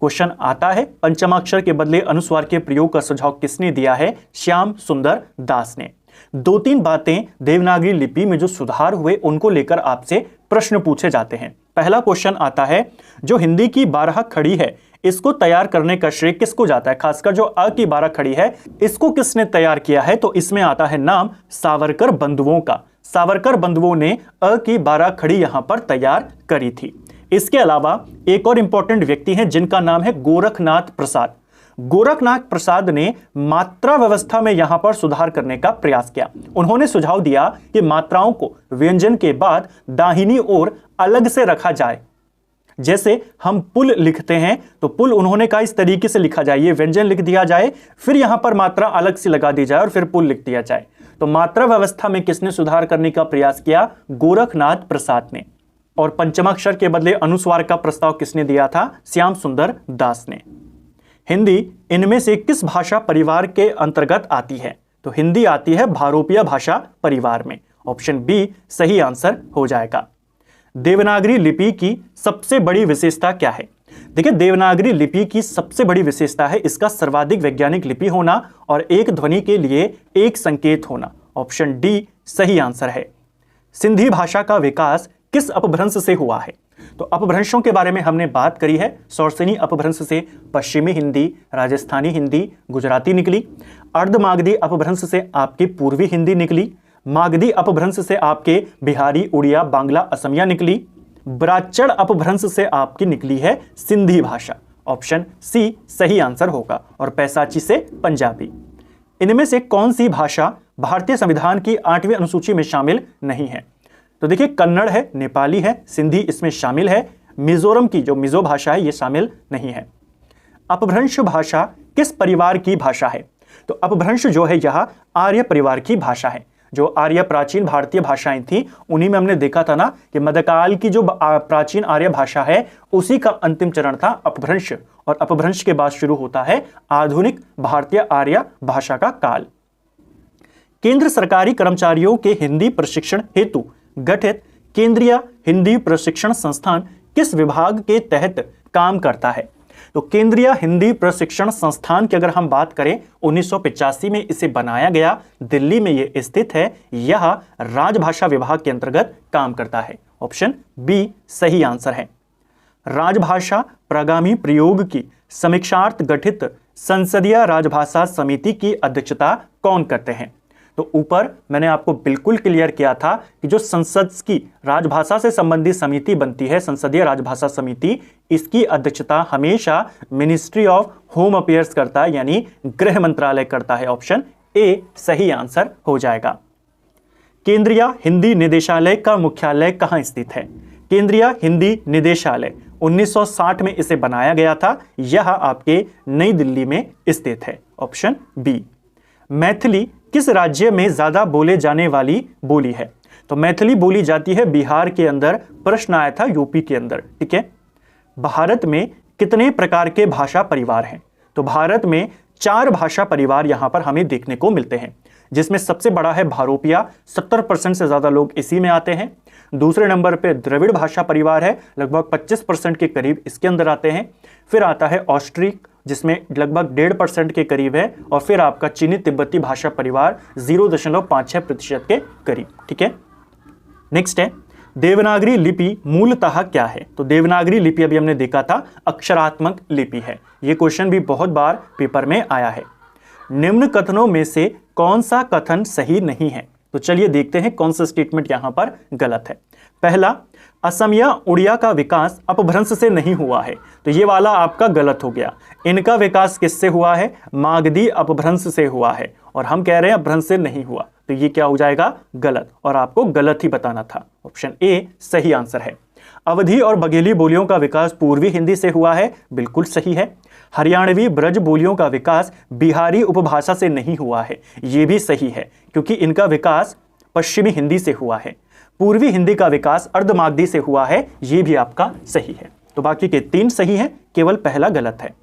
क्वेश्चन आता है, पंचमाक्षर के बदले अनुस्वार के प्रयोग का सुझाव किसने दिया है? श्याम सुंदर दास ने। 2-3 बातें देवनागरी लिपि में जो सुधार हुए उनको लेकर आपसे प्रश्न पूछे जाते हैं। पहला क्वेश्चन आता है, जो हिंदी की 12 खड़ी है इसको तैयार करने का श्रेय किसको जाता है? खासकर जो अ की 12 खड़ी है इसको किसने तैयार किया है? तो इसमें आता है नाम सावरकर बंधुओं का। सावरकर बंधुओं ने अ की 12 खड़ी यहां पर तैयार करी थी। इसके अलावा एक और इंपॉर्टेंट व्यक्ति हैं जिनका नाम है गोरखनाथ प्रसाद। गोरखनाथ प्रसाद ने मात्रा व्यवस्था में यहां पर सुधार करने का प्रयास किया। उन्होंने सुझाव दिया कि मात्राओं को व्यंजन के बाद दाहिनी ओर अलग से रखा जाए। जैसे हम पुल लिखते हैं तो पुल उन्होंने कहा इस तरीके से लिखा जाए, ये व्यंजन लिख दिया जाए, फिर यहां पर मात्रा अलग से लगा दी जाए और फिर पुल लिख दिया जाए। तो मात्रा व्यवस्था में किसने सुधार करने का प्रयास किया? गोरखनाथ प्रसाद ने। और पंचमाक्षर के बदले अनुस्वार का प्रस्ताव किसने दिया था? श्याम सुंदर दास ने। हिंदी इनमें से किस भाषा परिवार के अंतर्गत आती है? तो हिंदी आती है भारोपीय भाषा परिवार में। ऑप्शन बी सही आंसर हो जाएगा। देवनागरी लिपि की सबसे बड़ी विशेषता क्या है? देखिए, देवनागरी लिपि की सबसे बड़ी विशेषता है इसका सर्वाधिक वैज्ञानिक लिपि होना और एक ध्वनि के लिए एक संकेत होना। ऑप्शन डी सही आंसर है। सिंधी भाषा का विकास किस अपभ्रंश से हुआ है? तो अपभ्रंशों के बारे में हमने बात करी है। शौर्सनी अपभ्रंश से पश्चिमी हिंदी, राजस्थानी हिंदी, गुजराती निकली। अर्धमागधी अपभ्रंश से आपकी पूर्वी हिंदी निकली। मागधी अपभ्रंश से आपके बिहारी, उड़िया, बांग्ला, असमिया निकली। ब्राह्मण अपभ्रंश से आपकी निकली है सिंधी भाषा। ऑप्शन सी सही आंसर होगा। और पैसाची से पंजाबी। इनमें से कौन सी भाषा भारतीय संविधान की 8वीं अनुसूची में शामिल नहीं है? तो देखिए, कन्नड़ है, नेपाली है, सिंधी इसमें शामिल है। मिजोरम की जो मिजो भाषा है ये शामिल नहीं है। अपभ्रंश भाषा किस परिवार की भाषा है? तो अपभ्रंश जो है यह आर्य परिवार की भाषा है। जो आर्य प्राचीन भारतीय भाषाएं थी उन्हीं में हमने देखा था ना कि मध्यकाल की जो प्राचीन आर्य भाषा है उसी का अंतिम चरण था अपभ्रंश। और अपभ्रंश के बाद शुरू होता है आधुनिक भारतीय आर्य भाषा का काल। केंद्र सरकारी कर्मचारियों के हिंदी प्रशिक्षण हेतु गठित केंद्रीय हिंदी प्रशिक्षण संस्थान किस विभाग के तहत काम करता है? तो केंद्रीय हिंदी प्रशिक्षण संस्थान की अगर हम बात करें 1985 में इसे बनाया गया, दिल्ली में यह स्थित है। यह राजभाषा विभाग के अंतर्गत काम करता है। ऑप्शन बी सही आंसर है। राजभाषा प्रगामी प्रयोग की समीक्षार्थ गठित संसदीय राजभाषा समिति की अध्यक्षता कौन करते हैं? तो ऊपर मैंने आपको बिल्कुल क्लियर किया था कि जो संसद की राजभाषा से संबंधित समिति बनती है, संसदीय राजभाषा समिति, इसकी अध्यक्षता हमेशा मिनिस्ट्री ऑफ होम अफेयर्स करता है, यानी गृह मंत्रालय करता है। ऑप्शन ए सही आंसर हो जाएगा। केंद्रीय हिंदी निदेशालय का मुख्यालय कहां स्थित है? केंद्रीय हिंदी निदेशालय 1960 में इसे बनाया गया था। यह आपके नई दिल्ली में स्थित है। Option B. मैथिली किस राज्य में ज्यादा बोले जाने वाली बोली है? तो मैथिली बोली जाती है बिहार के अंदर। प्रश्न आया था यूपी के अंदर, ठीक है। भारत में कितने प्रकार के भाषा परिवार हैं? तो भारत में 4 भाषा परिवार यहां पर हमें देखने को मिलते हैं, जिसमें सबसे बड़ा है भारोपिया, 70% से ज्यादा लोग इसी में आते हैं। दूसरे नंबर पे द्रविड़ भाषा परिवार है, लगभग 25% के करीब इसके अंदर आते हैं। फिर आता है ऑस्ट्रिक, जिसमें लगभग 1.5% के करीब है। और फिर आपका चीनी तिब्बती भाषा परिवार 0.56% के करीब, ठीक है। नेक्स्ट है देवनागरी लिपि मूलतः क्या है? तो देवनागरी लिपि अभी हमने देखा था अक्षरात्मक लिपि है। यह क्वेश्चन भी बहुत बार पेपर में आया है। निम्न कथनों में से कौन सा कथन सही नहीं है? तो चलिए देखते हैं कौन सा स्टेटमेंट यहां पर गलत है। पहला, असमिया उड़िया का विकास अपभ्रंश से नहीं हुआ है। तो ये वाला आपका गलत हो गया। इनका विकास किससे हुआ है? मागधी अपभ्रंश से हुआ है। और हम कह रहे हैं अपभ्रंश से नहीं हुआ, तो ये क्या हो जाएगा? गलत। और आपको गलत ही बताना था। ऑप्शन ए सही आंसर है। अवधी और बघेली बोलियों का विकास पूर्वी हिंदी से हुआ है, बिल्कुल सही है। हरियाणवी ब्रज बोलियों का विकास बिहारी उपभाषा से नहीं हुआ है, यह भी सही है, क्योंकि इनका विकास पश्चिमी हिंदी से हुआ है। पूर्वी हिंदी का विकास अर्धमागधी से हुआ है, यह भी आपका सही है। तो बाकी के 3 सही हैं, केवल पहला गलत है।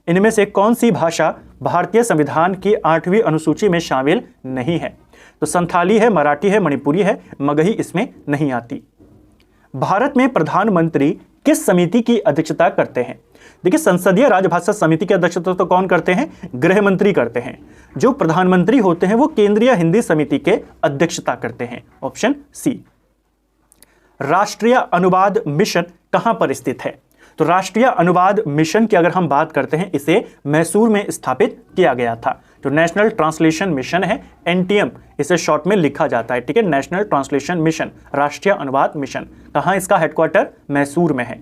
इनमें से कौन सी भाषा भारतीय संविधान की 8वीं अनुसूची में शामिल नहीं है? तो संथाली है, मराठी है, मणिपुरी है, मगही इसमें नहीं आती। भारत में प्रधानमंत्री किस समिति की अध्यक्षता करते हैं? देखिए, संसदीय राजभाषा समिति की अध्यक्षता तो कौन करते हैं? गृह मंत्री करते हैं। जो प्रधानमंत्री होते हैं वो केंद्रीय हिंदी समिति के अध्यक्षता करते हैं। Option C. राष्ट्रीय अनुवाद मिशन कहां पर स्थित है? तो राष्ट्रीय अनुवाद मिशन की अगर हम बात करते हैं, इसे मैसूर में स्थापित किया गया था। जो नेशनल ट्रांसलेशन मिशन है, एनटीएम इसे शॉर्ट में लिखा जाता है, ठीक है। नेशनल ट्रांसलेशन मिशन, राष्ट्रीय अनुवाद मिशन। कहां इसका हेडक्वार्टर? मैसूर में है।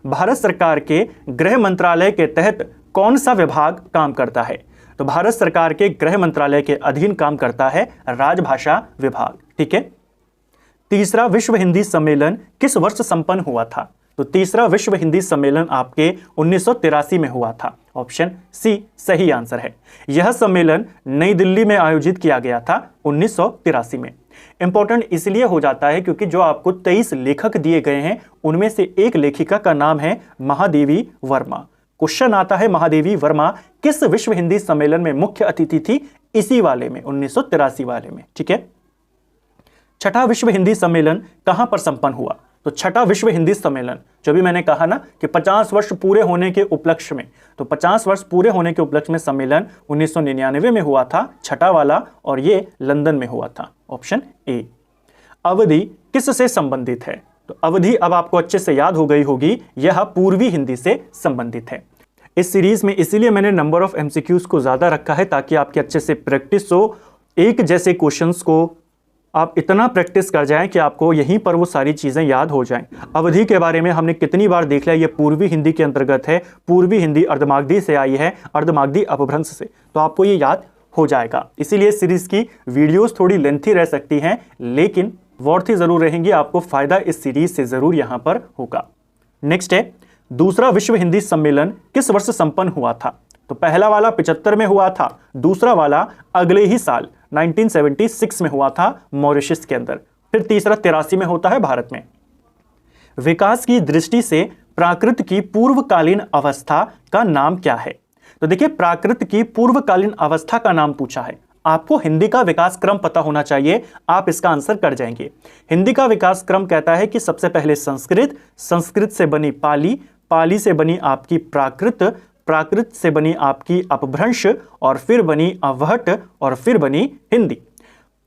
भारत सरकार के गृह मंत्रालय के तहत कौन सा विभाग काम करता है? तो भारत सरकार के गृह मंत्रालय के अधीन काम करता है राजभाषा विभाग, ठीक है। तीसरा, विश्व हिंदी सम्मेलन किस वर्ष संपन्न हुआ था? तो तीसरा विश्व हिंदी सम्मेलन आपके 1983 में हुआ था। ऑप्शन सी सही आंसर है। यह सम्मेलन नई दिल्ली में आयोजित किया गया था 1983 में। इंपॉर्टेंट इसलिए हो जाता है क्योंकि जो आपको 23 लेखक दिए गए हैं उनमें से एक लेखिका का नाम है महादेवी वर्मा। क्वेश्चन आता है महादेवी वर्मा किस विश्व हिंदी सम्मेलन में मुख्य अतिथि थी? इसी वाले में, 1983 वाले में। ठीक है, छठा विश्व हिंदी सम्मेलन कहां पर संपन्न हुआ? तो छठा विश्व हिंदी सम्मेलन, जो भी मैंने कहा ना कि 50 वर्ष पूरे होने के उपलक्ष्य में, तो 50 वर्ष पूरे होने के उपलक्ष्य में सम्मेलन 1999 में हुआ था, छठा वाला, और ये लंदन में हुआ था। Option A. अवधि किससे संबंधित है? तो अवधि अब आपको अच्छे से याद हो गई होगी, यह पूर्वी हिंदी से संबंधित है। इस सीरीज में इसीलिए मैंने नंबर ऑफ एमसीक्यूज को ज्यादा रखा है ताकि आपकी अच्छे से प्रैक्टिस हो। एक जैसे क्वेश्चंस को आप इतना प्रैक्टिस कर जाएं कि आपको यहीं पर वो सारी चीजें याद हो जाएं। अवधि के बारे में हमने कितनी बार देख लिया, ये पूर्वी हिंदी के अंतर्गत है। पूर्वी हिंदी अर्धमागधी से आई है, अर्धमागधी अपभ्रंश से, तो आपको ये याद हो जाएगा। इसीलिए सीरीज की वीडियोस थोड़ी लेंथी रह सकती हैं, लेकिन वर्थी जरूर रहेंगी। आपको फायदा इस सीरीज से जरूर यहां पर होगा। नेक्स्ट है, दूसरा विश्व हिंदी सम्मेलन किस वर्ष संपन्न हुआ था? तो पहला वाला 75 में हुआ था, दूसरा वाला अगले ही साल 1976 में हुआ था मॉरिशस के अंदर, फिर तीसरा 83 में होता है भारत में। विकास की दृष्टि से प्राकृत की पूर्वकालीन अवस्था का नाम क्या है? तो देखिए, प्राकृत की पूर्वकालीन अवस्था का नाम पूछा है। आपको हिंदी का विकास क्रम पता होना चाहिए, आप इसका आंसर कर जाएंगे। हिंदी का विकास क्रम कहता है कि सबसे पहले संस्कृत, संस्कृत से बनी पाली, पाली से बनी आपकी प्राकृत, प्राकृत से बनी आपकी अपभ्रंश, और फिर बनी अवहट, और फिर बनी हिंदी।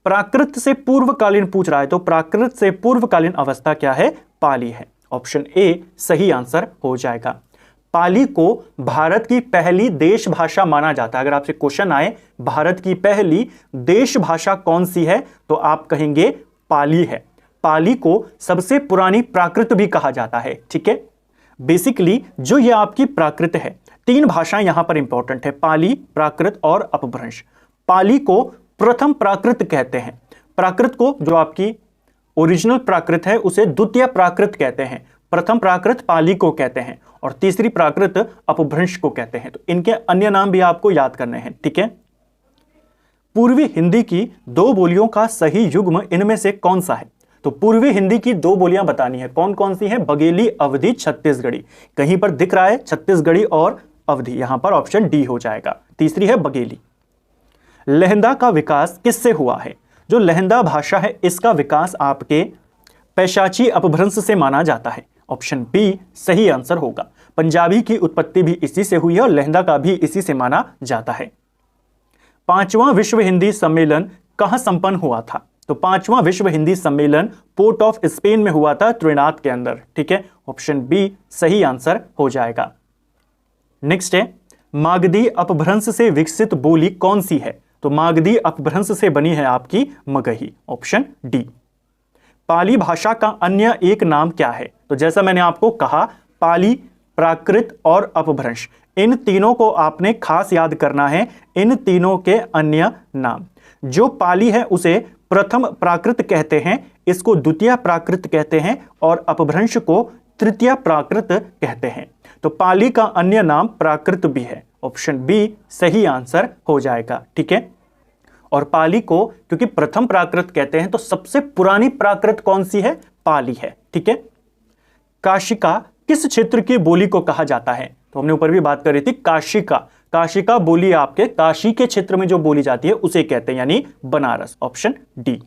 प्राकृत से पूर्वकालीन पूछ रहा है, तो प्राकृत से पूर्वकालीन अवस्था क्या है? पाली है। ऑप्शन ए सही आंसर हो जाएगा। पाली को भारत की पहली देश भाषा माना जाता है। अगर आपसे क्वेश्चन आए भारत की पहली देश भाषा कौन सी है, तो आप कहेंगे पाली है। पाली को सबसे पुरानी प्राकृत भी कहा जाता है। ठीक है, बेसिकली जो ये आपकी प्राकृत है, तीन भाषाएं यहां पर इंपॉर्टेंट है, पाली, प्राकृत और अपभ्रंश। पाली को प्रथम प्राकृत कहते हैं। प्राकृत को, जो आपकी ओरिजिनल प्राकृत है, उसे द्वितीय प्राकृत कहते हैं। प्रथम प्राकृत पाली को कहते हैं और तीसरी प्राकृत अपभ्रंश को कहते हैं। तो इनके अन्य नाम भी आपको याद करने हैं। ठीक है, पूर्वी हिंदी की दो बोलियों का सही युग्म इनमें से कौन सा है? तो पूर्वी हिंदी की दो बोलियां बतानी है, कौन कौन सी हैं? बघेली, अवधी, छत्तीसगढ़ी। कहीं पर दिख रहा है छत्तीसगढ़ी और अवधी, यहां पर ऑप्शन डी हो जाएगा। तीसरी है बघेली। लहंदा का विकास किससे हुआ है? जो लहंदा भाषा है, इसका विकास आपके पैशाची अपभ्रंश से माना जाता है। ऑप्शन बी सही आंसर होगा। पंजाबी की उत्पत्ति भी इसी से हुई है और लहंदा का भी इसी से माना जाता है। पांचवां विश्व हिंदी सम्मेलन कहां संपन्न हुआ था? तो पांचवां विश्व हिंदी सम्मेलन पोर्ट ऑफ स्पेन में हुआ था, त्रिनाथ के अंदर। ठीक है, ऑप्शन बी सही आंसर हो जाएगा। नेक्स्ट है, मागधी अपभ्रंश से विकसित बोली कौन सी है? तो मागधी अपभ्रंश से बनी है आपकी मगही। Option D. पाली भाषा का अन्य एक नाम क्या है? तो जैसा मैंने आपको कहा, पाली, प्राकृत और अपभ्रंश, इन तीनों को आपने खास याद करना है। इन तीनों के अन्य नाम, जो पाली है उसे प्रथम प्राकृत कहते हैं, इसको द्वितीय प्राकृत कहते हैं, और अपभ्रंश को तृतीय प्राकृत कहते हैं। तो पाली का अन्य नाम प्राकृत भी है। ऑप्शन बी सही आंसर हो जाएगा। ठीक है, और पाली को क्योंकि प्रथम प्राकृत कहते हैं, तो सबसे पुरानी प्राकृत कौन सी है? पाली है। ठीक है, काशिका किस क्षेत्र की बोली को कहा जाता है? तो हमने ऊपर भी बात करी थी, काशिका। काशिका बोली आपके काशी के क्षेत्र में जो बोली जाती है उसे कहते हैं, यानी बनारस। Option D.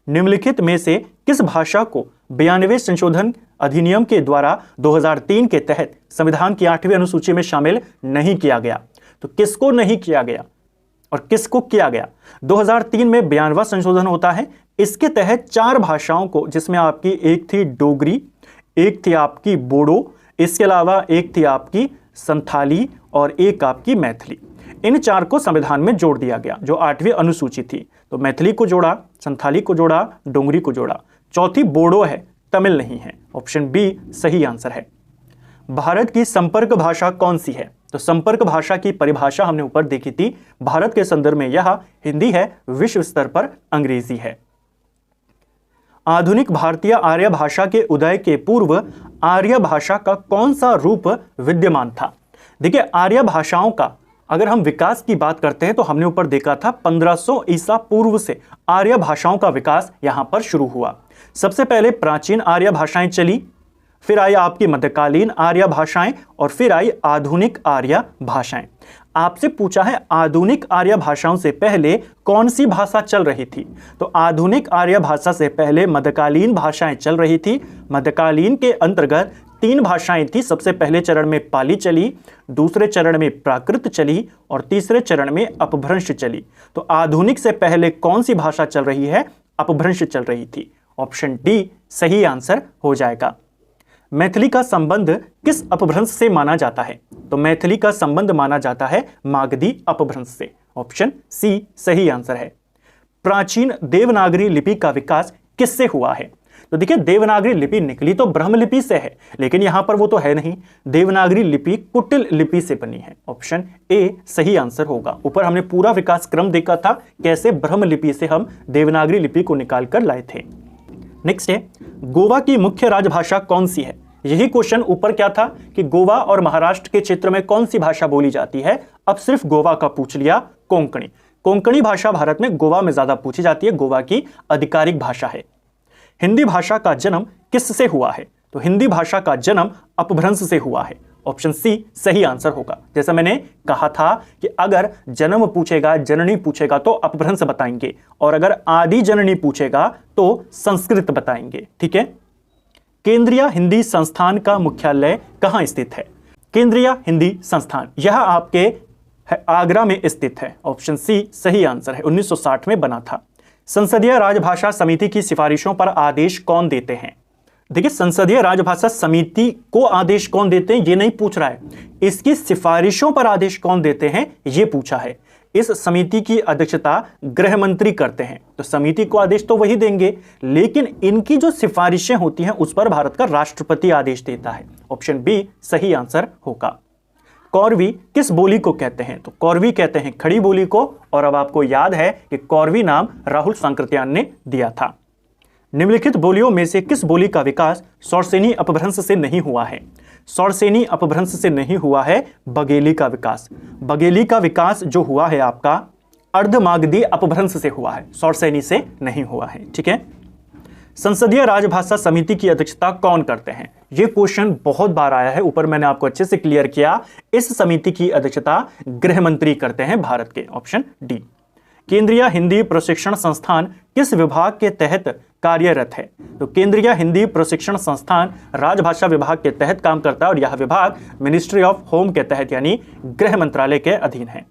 निम्नलिखित में से किस भाषा को 92वें संशोधन अधिनियम के द्वारा 2003 के तहत संविधान की 8वीं अनुसूची में शामिल नहीं किया गया? तो किसको नहीं किया गया और किसको किया गया? 2003 में 92वां संशोधन होता है। इसके तहत 4 भाषाओं को, जिसमें आपकी एक थी डोगरी, एक थी आपकी बोडो, इसके अलावा एक थी आपकी संथाली और एक आपकी मैथिली, इन 4 को संविधान में जोड़ दिया गया जो 8वीं अनुसूची थी। तो मैथिली को जोड़ा, संथाली को जोड़ा, डोंगरी को जोड़ा, चौथी बोडो है, तमिल नहीं है। ऑप्शन बी सही आंसर है। भारत की संपर्क भाषा कौन सी है? तो संपर्क भाषा की परिभाषा हमने ऊपर देखी थी। भारत के संदर्भ में यह हिंदी है, विश्व स्तर पर अंग्रेजी है। आधुनिक भारतीय आर्य भाषा के उदय के पूर्व आर्य भाषा का कौन सा रूप विद्यमान था? देखिए, आर्य भाषाओं का अगर हम विकास की बात करते हैं तो हमने ऊपर देखा था 1500 ईसा पूर्व से आर्य भाषाओं का विकास यहां पर शुरू हुआ। सबसे पहले प्राचीन आर्य भाषाएं चली, फिर आई आपकी मध्यकालीन आर्य भाषाएं और फिर आई आधुनिक आर्य भाषाएं। आपसे पूछा है आधुनिक आर्य भाषाओं से पहले कौन सी भाषा चल रही थी? तो आधुनिक आर्य भाषा से पहले मध्यकालीन भाषाएं चल रही थी। मध्यकालीन के अंतर्गत 3 भाषाएं थी। सबसे पहले चरण में पाली चली, दूसरे चरण में प्राकृत चली और तीसरे चरण में अपभ्रंश चली। तो आधुनिक से पहले कौन सी भाषा चल रही है? अपभ्रंश चल रही थी। ऑप्शन डी सही आंसर हो जाएगा। मैथिली का संबंध किस अपभ्रंश से माना जाता है? तो मैथिली का संबंध माना जाता है मागधी अपभ्रंश से। ऑप्शन सी सही आंसर है। प्राचीन देवनागरी लिपि का विकास किससे हुआ है? तो देखिए, देवनागरी लिपि निकली तो ब्रह्म लिपि से है, लेकिन यहां पर वो तो है नहीं। देवनागरी लिपि कुटिल लिपि से बनी है। ऑप्शन ए सही आंसर होगा। ऊपर हमने पूरा विकास क्रम देखा था, कैसे ब्रह्म लिपि से हम देवनागरी लिपि को निकाल कर लाए थे। नेक्स्ट है, गोवा की मुख्य राजभाषा कौन सी है? यही क्वेश्चन ऊपर क्या था कि गोवा और महाराष्ट्र के क्षेत्र में कौन सी भाषा बोली जाती है। अब सिर्फ गोवा का पूछ लिया, कोंकणी। कोंकणी भाषा भारत में गोवा में ज्यादा पूछी जाती है, गोवा की आधिकारिक भाषा है। हिंदी भाषा का जन्म किससे हुआ है? तो हिंदी भाषा का जन्म अपभ्रंश से हुआ है। ऑप्शन सी सही आंसर होगा। जैसा मैंने कहा था कि अगर जन्म पूछेगा, जननी पूछेगा तो अपभ्रंश बताएंगे, और अगर आदि जननी पूछेगा तो संस्कृत बताएंगे। ठीक है। केंद्रीय हिंदी संस्थान का मुख्यालय कहां स्थित है? केंद्रीय हिंदी संस्थान यह आपके आगरा में स्थित है। ऑप्शन सी सही आंसर है। 1960 में बना था। संसदीय राजभाषा समिति की सिफारिशों पर आदेश कौन देते हैं? देखिए, संसदीय राजभाषा समिति को आदेश कौन देते हैं ये नहीं पूछ रहा है, इसकी सिफारिशों पर आदेश कौन देते हैं ये पूछा है। इस समिति की अध्यक्षता गृह मंत्री करते हैं, तो समिति को आदेश तो वही देंगे, लेकिन इनकी जो सिफारिशें होती हैं उस पर भारत का राष्ट्रपति आदेश देता है। ऑप्शन बी सही आंसर होगा। कौरवी किस बोली को कहते हैं? तो कौरवी कहते हैं खड़ी बोली को, और अब आपको याद है कि कौरवी नाम राहुल सांकृत्यायन ने दिया था। निम्नलिखित बोलियों में से किस बोली का विकास शौरसेनी अपभ्रंश से नहीं हुआ है? शौरसेनी अपभ्रंश से नहीं हुआ है बघेली का विकास। बघेली का विकास जो हुआ है आपका अर्धमागधी अपभ्रंश से हुआ है, शौरसेनी से नहीं हुआ है। ठीक है। संसदीय राजभाषा समिति की अध्यक्षता कौन करते हैं? यह क्वेश्चन बहुत बार आया है, ऊपर मैंने आपको अच्छे से क्लियर किया। इस समिति की अध्यक्षता गृह मंत्री करते हैं भारत के। Option D. केंद्रीय हिंदी प्रशिक्षण संस्थान किस विभाग के तहत कार्यरत है? तो केंद्रीय हिंदी प्रशिक्षण संस्थान राजभाषा विभाग के तहत काम करता है, और यह विभाग मिनिस्ट्री ऑफ होम के तहत यानी गृह मंत्रालय के अधीन है।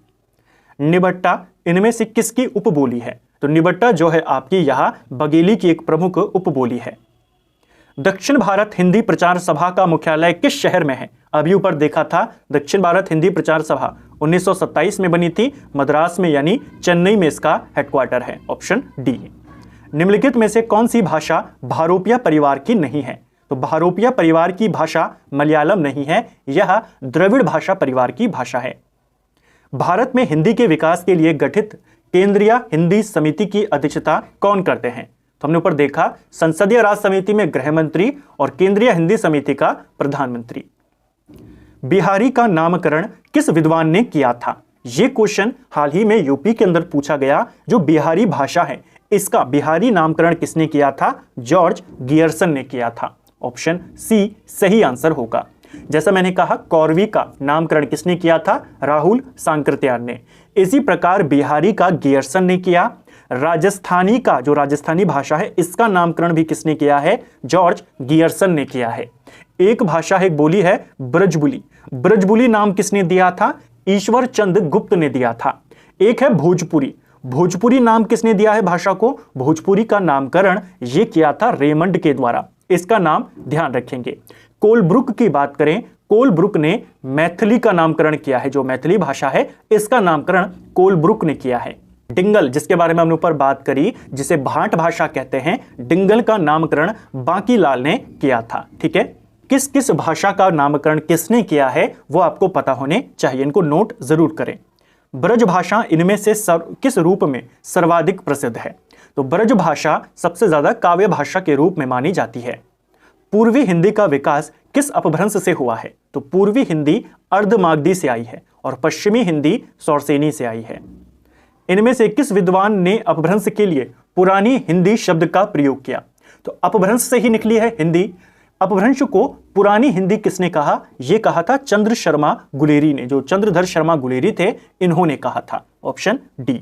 निबट्टा इनमें से किसकी उपबोली है? तो निबट्टा जो है आपकी यह बघेली की एक प्रमुख उपबोली है। दक्षिण भारत हिंदी प्रचार सभा का मुख्यालय किस शहर में है? अभी ऊपर देखा था, दक्षिण भारत हिंदी प्रचार सभा 1927 में बनी थी, मद्रास में यानी चेन्नई में इसका हेडक्वार्टर है। Option D. निम्नलिखित में से कौन सी भाषा भारोपिया परिवार की नहीं है? तो भारोपिया परिवार की भाषा मलयालम नहीं है, यह द्रविड़ भाषा परिवार की भाषा है। भारत में हिंदी के विकास के लिए गठित केंद्रीय हिंदी समिति की अध्यक्षता कौन करते हैं? तो हमने ऊपर देखा, संसदीय राज्य समिति में गृह मंत्री और केंद्रीय हिंदी समिति का प्रधानमंत्री। बिहारी का नामकरण किस विद्वान ने किया था? यह क्वेश्चन हाल ही में यूपी के अंदर पूछा गया। जो बिहारी भाषा है इसका बिहारी नामकरण किसने किया था? जॉर्ज गियर्सन ने किया था। ऑप्शन सी सही आंसर होगा। जैसा मैंने कहा, कौरवी का नामकरण किसने किया था? राहुल सांकृत्यायन ने। इसी प्रकार बिहारी का गियर्सन ने किया। राजस्थानी का जो राजस्थानी भाषा है इसका नामकरण भी किसने किया है? जॉर्ज गियर्सन ने किया है। एक भाषा है, एक बोली है ब्रजबुली। ब्रजबुली नाम किसने दिया था? ईश्वर चंद गुप्त ने दिया था। एक है भोजपुरी। भोजपुरी नाम किसने दिया है भाषा को? भोजपुरी का नामकरण ये किया था रेमंड के द्वारा। इसका नाम ध्यान रखेंगे। कोलब्रुक की बात करें, कोलब्रुक ने मैथिली का नामकरण किया है। जो मैथिली भाषा है इसका नामकरण कोलब्रुक ने किया है। डिंगल जिसके बारे में हमने ऊपर बात करी, जिसे भाट भाषा कहते हैं, डिंगल का नामकरण बांकीलाल ने किया था। ठीक है। किस किस भाषा का नामकरण किसने किया है वो आपको पता होने चाहिए, इनको नोट जरूर करें। ब्रज भाषा इनमें से किस रूप में सर्वाधिक प्रसिद्ध है? तो ब्रज भाषा सबसे ज्यादा काव्य भाषा के रूप में मानी जाती है। पूर्वी हिंदी का विकास किस अपभ्रंश से हुआ है? तो पूर्वी हिंदी अर्धमागधी से आई है और पश्चिमी हिंदी सौरसेनी से आई है। इनमें से किस विद्वान ने अपभ्रंश के लिए पुरानी हिंदी शब्द का प्रयोग किया? तो अपभ्रंश से ही निकली है हिंदी। अपभ्रंश को पुरानी हिंदी किसने कहा? यह कहा था चंद्र शर्मा गुलेरी ने। जो चंद्रधर शर्मा गुलेरी थे, इन्होंने कहा था। Option D.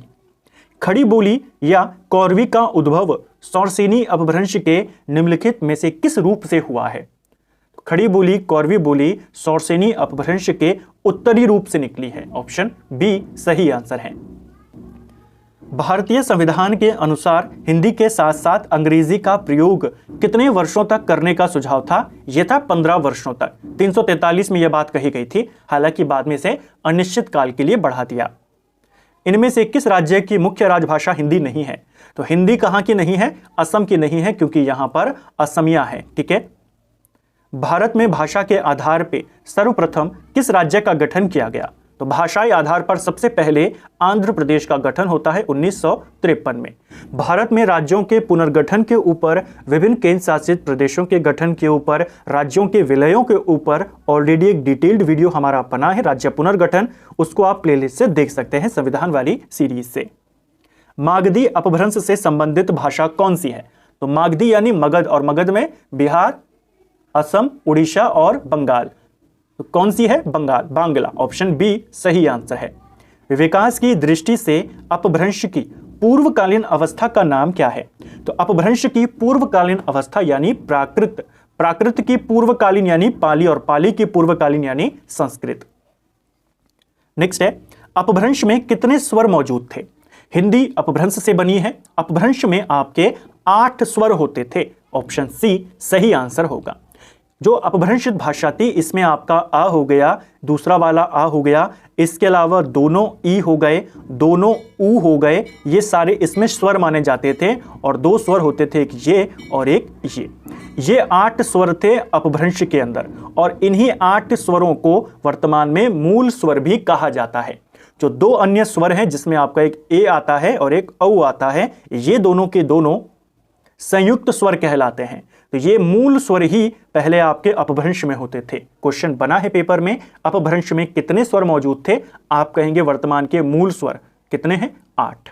खड़ी बोली या कौरवी का उद्भव सौरसेनी अपभ्रंश के निम्नलिखित में से किस रूप से हुआ है? खड़ी बोली, कौरवी बोली सौरसेनी अपभ्रंश के उत्तरी रूप से निकली है। ऑप्शन बी सही आंसर है। भारतीय संविधान के अनुसार हिंदी के साथ साथ अंग्रेजी का प्रयोग कितने वर्षों तक करने का सुझाव था? यह था 15 वर्षों तक। 343 में यह बात कही गई थी, हालांकि बाद में से अनिश्चित काल के लिए बढ़ा दिया। इनमें से किस राज्य की मुख्य राजभाषा हिंदी नहीं है? तो हिंदी कहां की नहीं है? असम की नहीं है, क्योंकि यहां पर असमिया है। ठीक है। भारत में भाषा के आधार पर सर्वप्रथम किस राज्य का गठन किया गया? तो भाषाई आधार पर सबसे पहले आंध्र प्रदेश का गठन होता है 1953 में। भारत में राज्यों के पुनर्गठन के ऊपर, विभिन्न केंद्र शासित प्रदेशों के गठन के ऊपर, राज्यों के विलयों के ऊपर ऑलरेडी एक डिटेल्ड वीडियो हमारा बना है, राज्य पुनर्गठन। उसको आप प्लेलिस्ट से देख सकते हैं, संविधान वाली सीरीज से। मागधी अपभ्रंश से संबंधित भाषा कौन सी है? तो मागधी यानी मगध, और मगध में बिहार, असम, उड़ीसा और बंगाल। तो कौन सी है? बंगाल, बांग्ला। ऑप्शन बी सही आंसर है। विकास की दृष्टि से अपभ्रंश की पूर्वकालीन अवस्था का नाम क्या है? तो अपभ्रंश की पूर्वकालीन अवस्था यानी प्राकृत, प्राकृत की पूर्वकालीन यानी पाली, और पाली की पूर्वकालीन यानी संस्कृत। नेक्स्ट है, अपभ्रंश में कितने स्वर मौजूद थे? हिंदी अपभ्रंश से बनी है। अपभ्रंश में आपके 8 स्वर होते थे। ऑप्शन सी सही आंसर होगा। जो अपभ्रंशित भाषा थी, इसमें आपका आ हो गया, दूसरा वाला आ हो गया, इसके अलावा दोनों ई हो गए, दोनों ऊ हो गए, ये सारे इसमें स्वर माने जाते थे। और 2 स्वर होते थे, एक ये और एक ये 8 स्वर थे अपभ्रंश के अंदर, और इन्हीं 8 स्वरों को वर्तमान में मूल स्वर भी कहा जाता है। जो 2 अन्य स्वर हैं, जिसमें आपका एक ए आता है और एक औ आता है, ये दोनों के दोनों संयुक्त स्वर कहलाते हैं। तो ये मूल स्वर ही पहले आपके अपभ्रंश में होते थे। क्वेश्चन बना है पेपर में, अपभ्रंश में कितने स्वर मौजूद थे? आप कहेंगे वर्तमान के मूल स्वर कितने हैं? 8।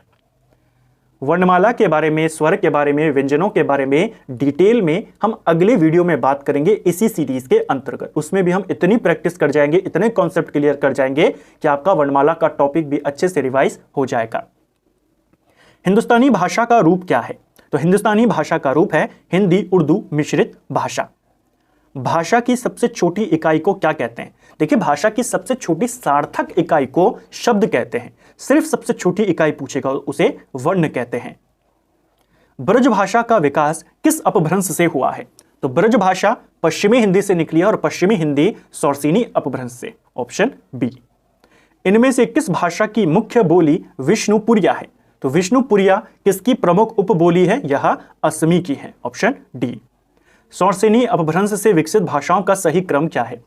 वर्णमाला के बारे में, स्वर के बारे में, व्यंजनों के बारे में डिटेल में हम अगले वीडियो में बात करेंगे इसी सीरीज के अंतर्गत। उसमें भी हम इतनी प्रैक्टिस कर जाएंगे, इतने कॉन्सेप्ट क्लियर कर जाएंगे कि आपका वर्णमाला का टॉपिक भी अच्छे से रिवाइज हो जाएगा। हिंदुस्तानी भाषा का रूप क्या है? तो हिंदुस्तानी भाषा का रूप है हिंदी उर्दू मिश्रित भाषा। भाषा की सबसे छोटी इकाई को क्या कहते हैं? देखिए, भाषा की सबसे छोटी सार्थक इकाई को शब्द कहते हैं। सिर्फ सबसे छोटी इकाई पूछेगा उसे वर्ण कहते हैं। ब्रज भाषा का विकास किस अपभ्रंश से हुआ है? तो ब्रज भाषा पश्चिमी हिंदी से निकली है, और पश्चिमी हिंदी सौरसेनी अपभ्रंश से। Option B. इनमें से किस भाषा की मुख्य बोली विष्णुपुरिया है? तो विष्णुपुरिया किसकी प्रमुख उपबोली है? यह असमी की है। Option D. सौरसेनी अपभ्रंश से विकसित भाषाओं का सही क्रम क्या है?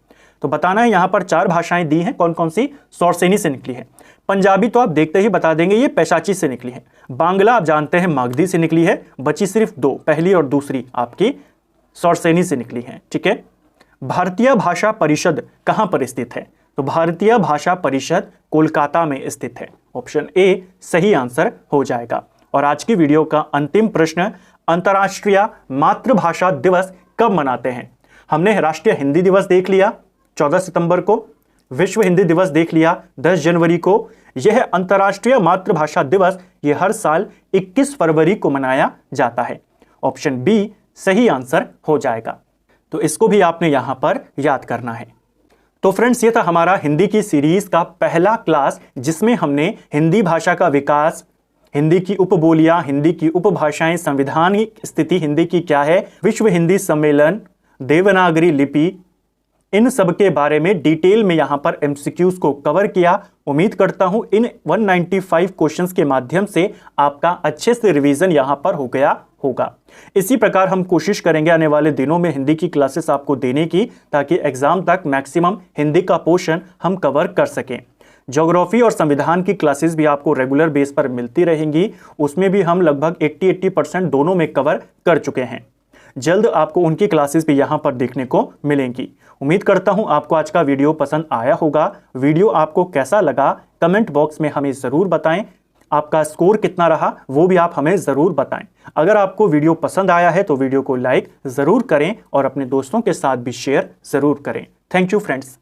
तो बताना है, यहां पर 4 भाषाएं दी हैं। कौन कौन सी? सौरसेनी से निकली है। पंजाबी तो आप देखते ही बता देंगे, ये पैशाची से निकली है। बांग्ला आप जानते हैं मागधी से निकली है। बची सिर्फ 2, पहली और दूसरी आपकी सौरसेनी से निकली है। ठीक है। भारतीय भाषा परिषद कहां पर स्थित है? तो भारतीय भाषा परिषद कोलकाता में स्थित है। ऑप्शन ए सही आंसर हो जाएगा। और आज की वीडियो का अंतिम प्रश्न, अंतर्राष्ट्रीय मातृभाषा दिवस कब मनाते हैं? हमने राष्ट्रीय हिंदी दिवस देख लिया 14 सितंबर को, विश्व हिंदी दिवस देख लिया 10 जनवरी को। यह अंतर्राष्ट्रीय मातृभाषा दिवस ये हर साल 21 फरवरी को मनाया जाता है। ऑप्शन बी सही आंसर हो जाएगा। तो इसको भी आपने यहां पर याद करना है। तो फ्रेंड्स, ये था हमारा हिंदी की सीरीज का पहला क्लास, जिसमें हमने हिंदी भाषा का विकास, हिंदी की उपबोलियां, हिंदी की उपभाषाएं, संवैधानिक स्थिति हिंदी की क्या है, विश्व हिंदी सम्मेलन, देवनागरी लिपि, इन सब के बारे में डिटेल में यहां पर एमसीक्यूज को कवर किया। उम्मीद करता हूं इन 195 क्वेश्चंस के माध्यम से आपका अच्छे से रिवीजन यहां पर हो गया होगा। इसी प्रकार हम कोशिश करेंगे आने वाले दिनों में हिंदी की क्लासेस आपको देने की, ताकि एग्जाम तक मैक्सिमम हिंदी का पोर्शन हम कवर कर सकें। ज्योग्राफी और संविधान की क्लासेस भी आपको रेगुलर बेस पर मिलती रहेंगी, उसमें भी हम लगभग 80% दोनों में कवर कर चुके हैं। जल्द आपको उनकी क्लासेस भी यहां पर देखने को मिलेंगी। उम्मीद करता हूं आपको आज का वीडियो पसंद आया होगा। वीडियो आपको कैसा लगा कमेंट बॉक्स में हमें जरूर बताएं। आपका स्कोर कितना रहा वो भी आप हमें जरूर बताएं। अगर आपको वीडियो पसंद आया है तो वीडियो को लाइक जरूर करें और अपने दोस्तों के साथ भी शेयर जरूर करें। Thank you friends.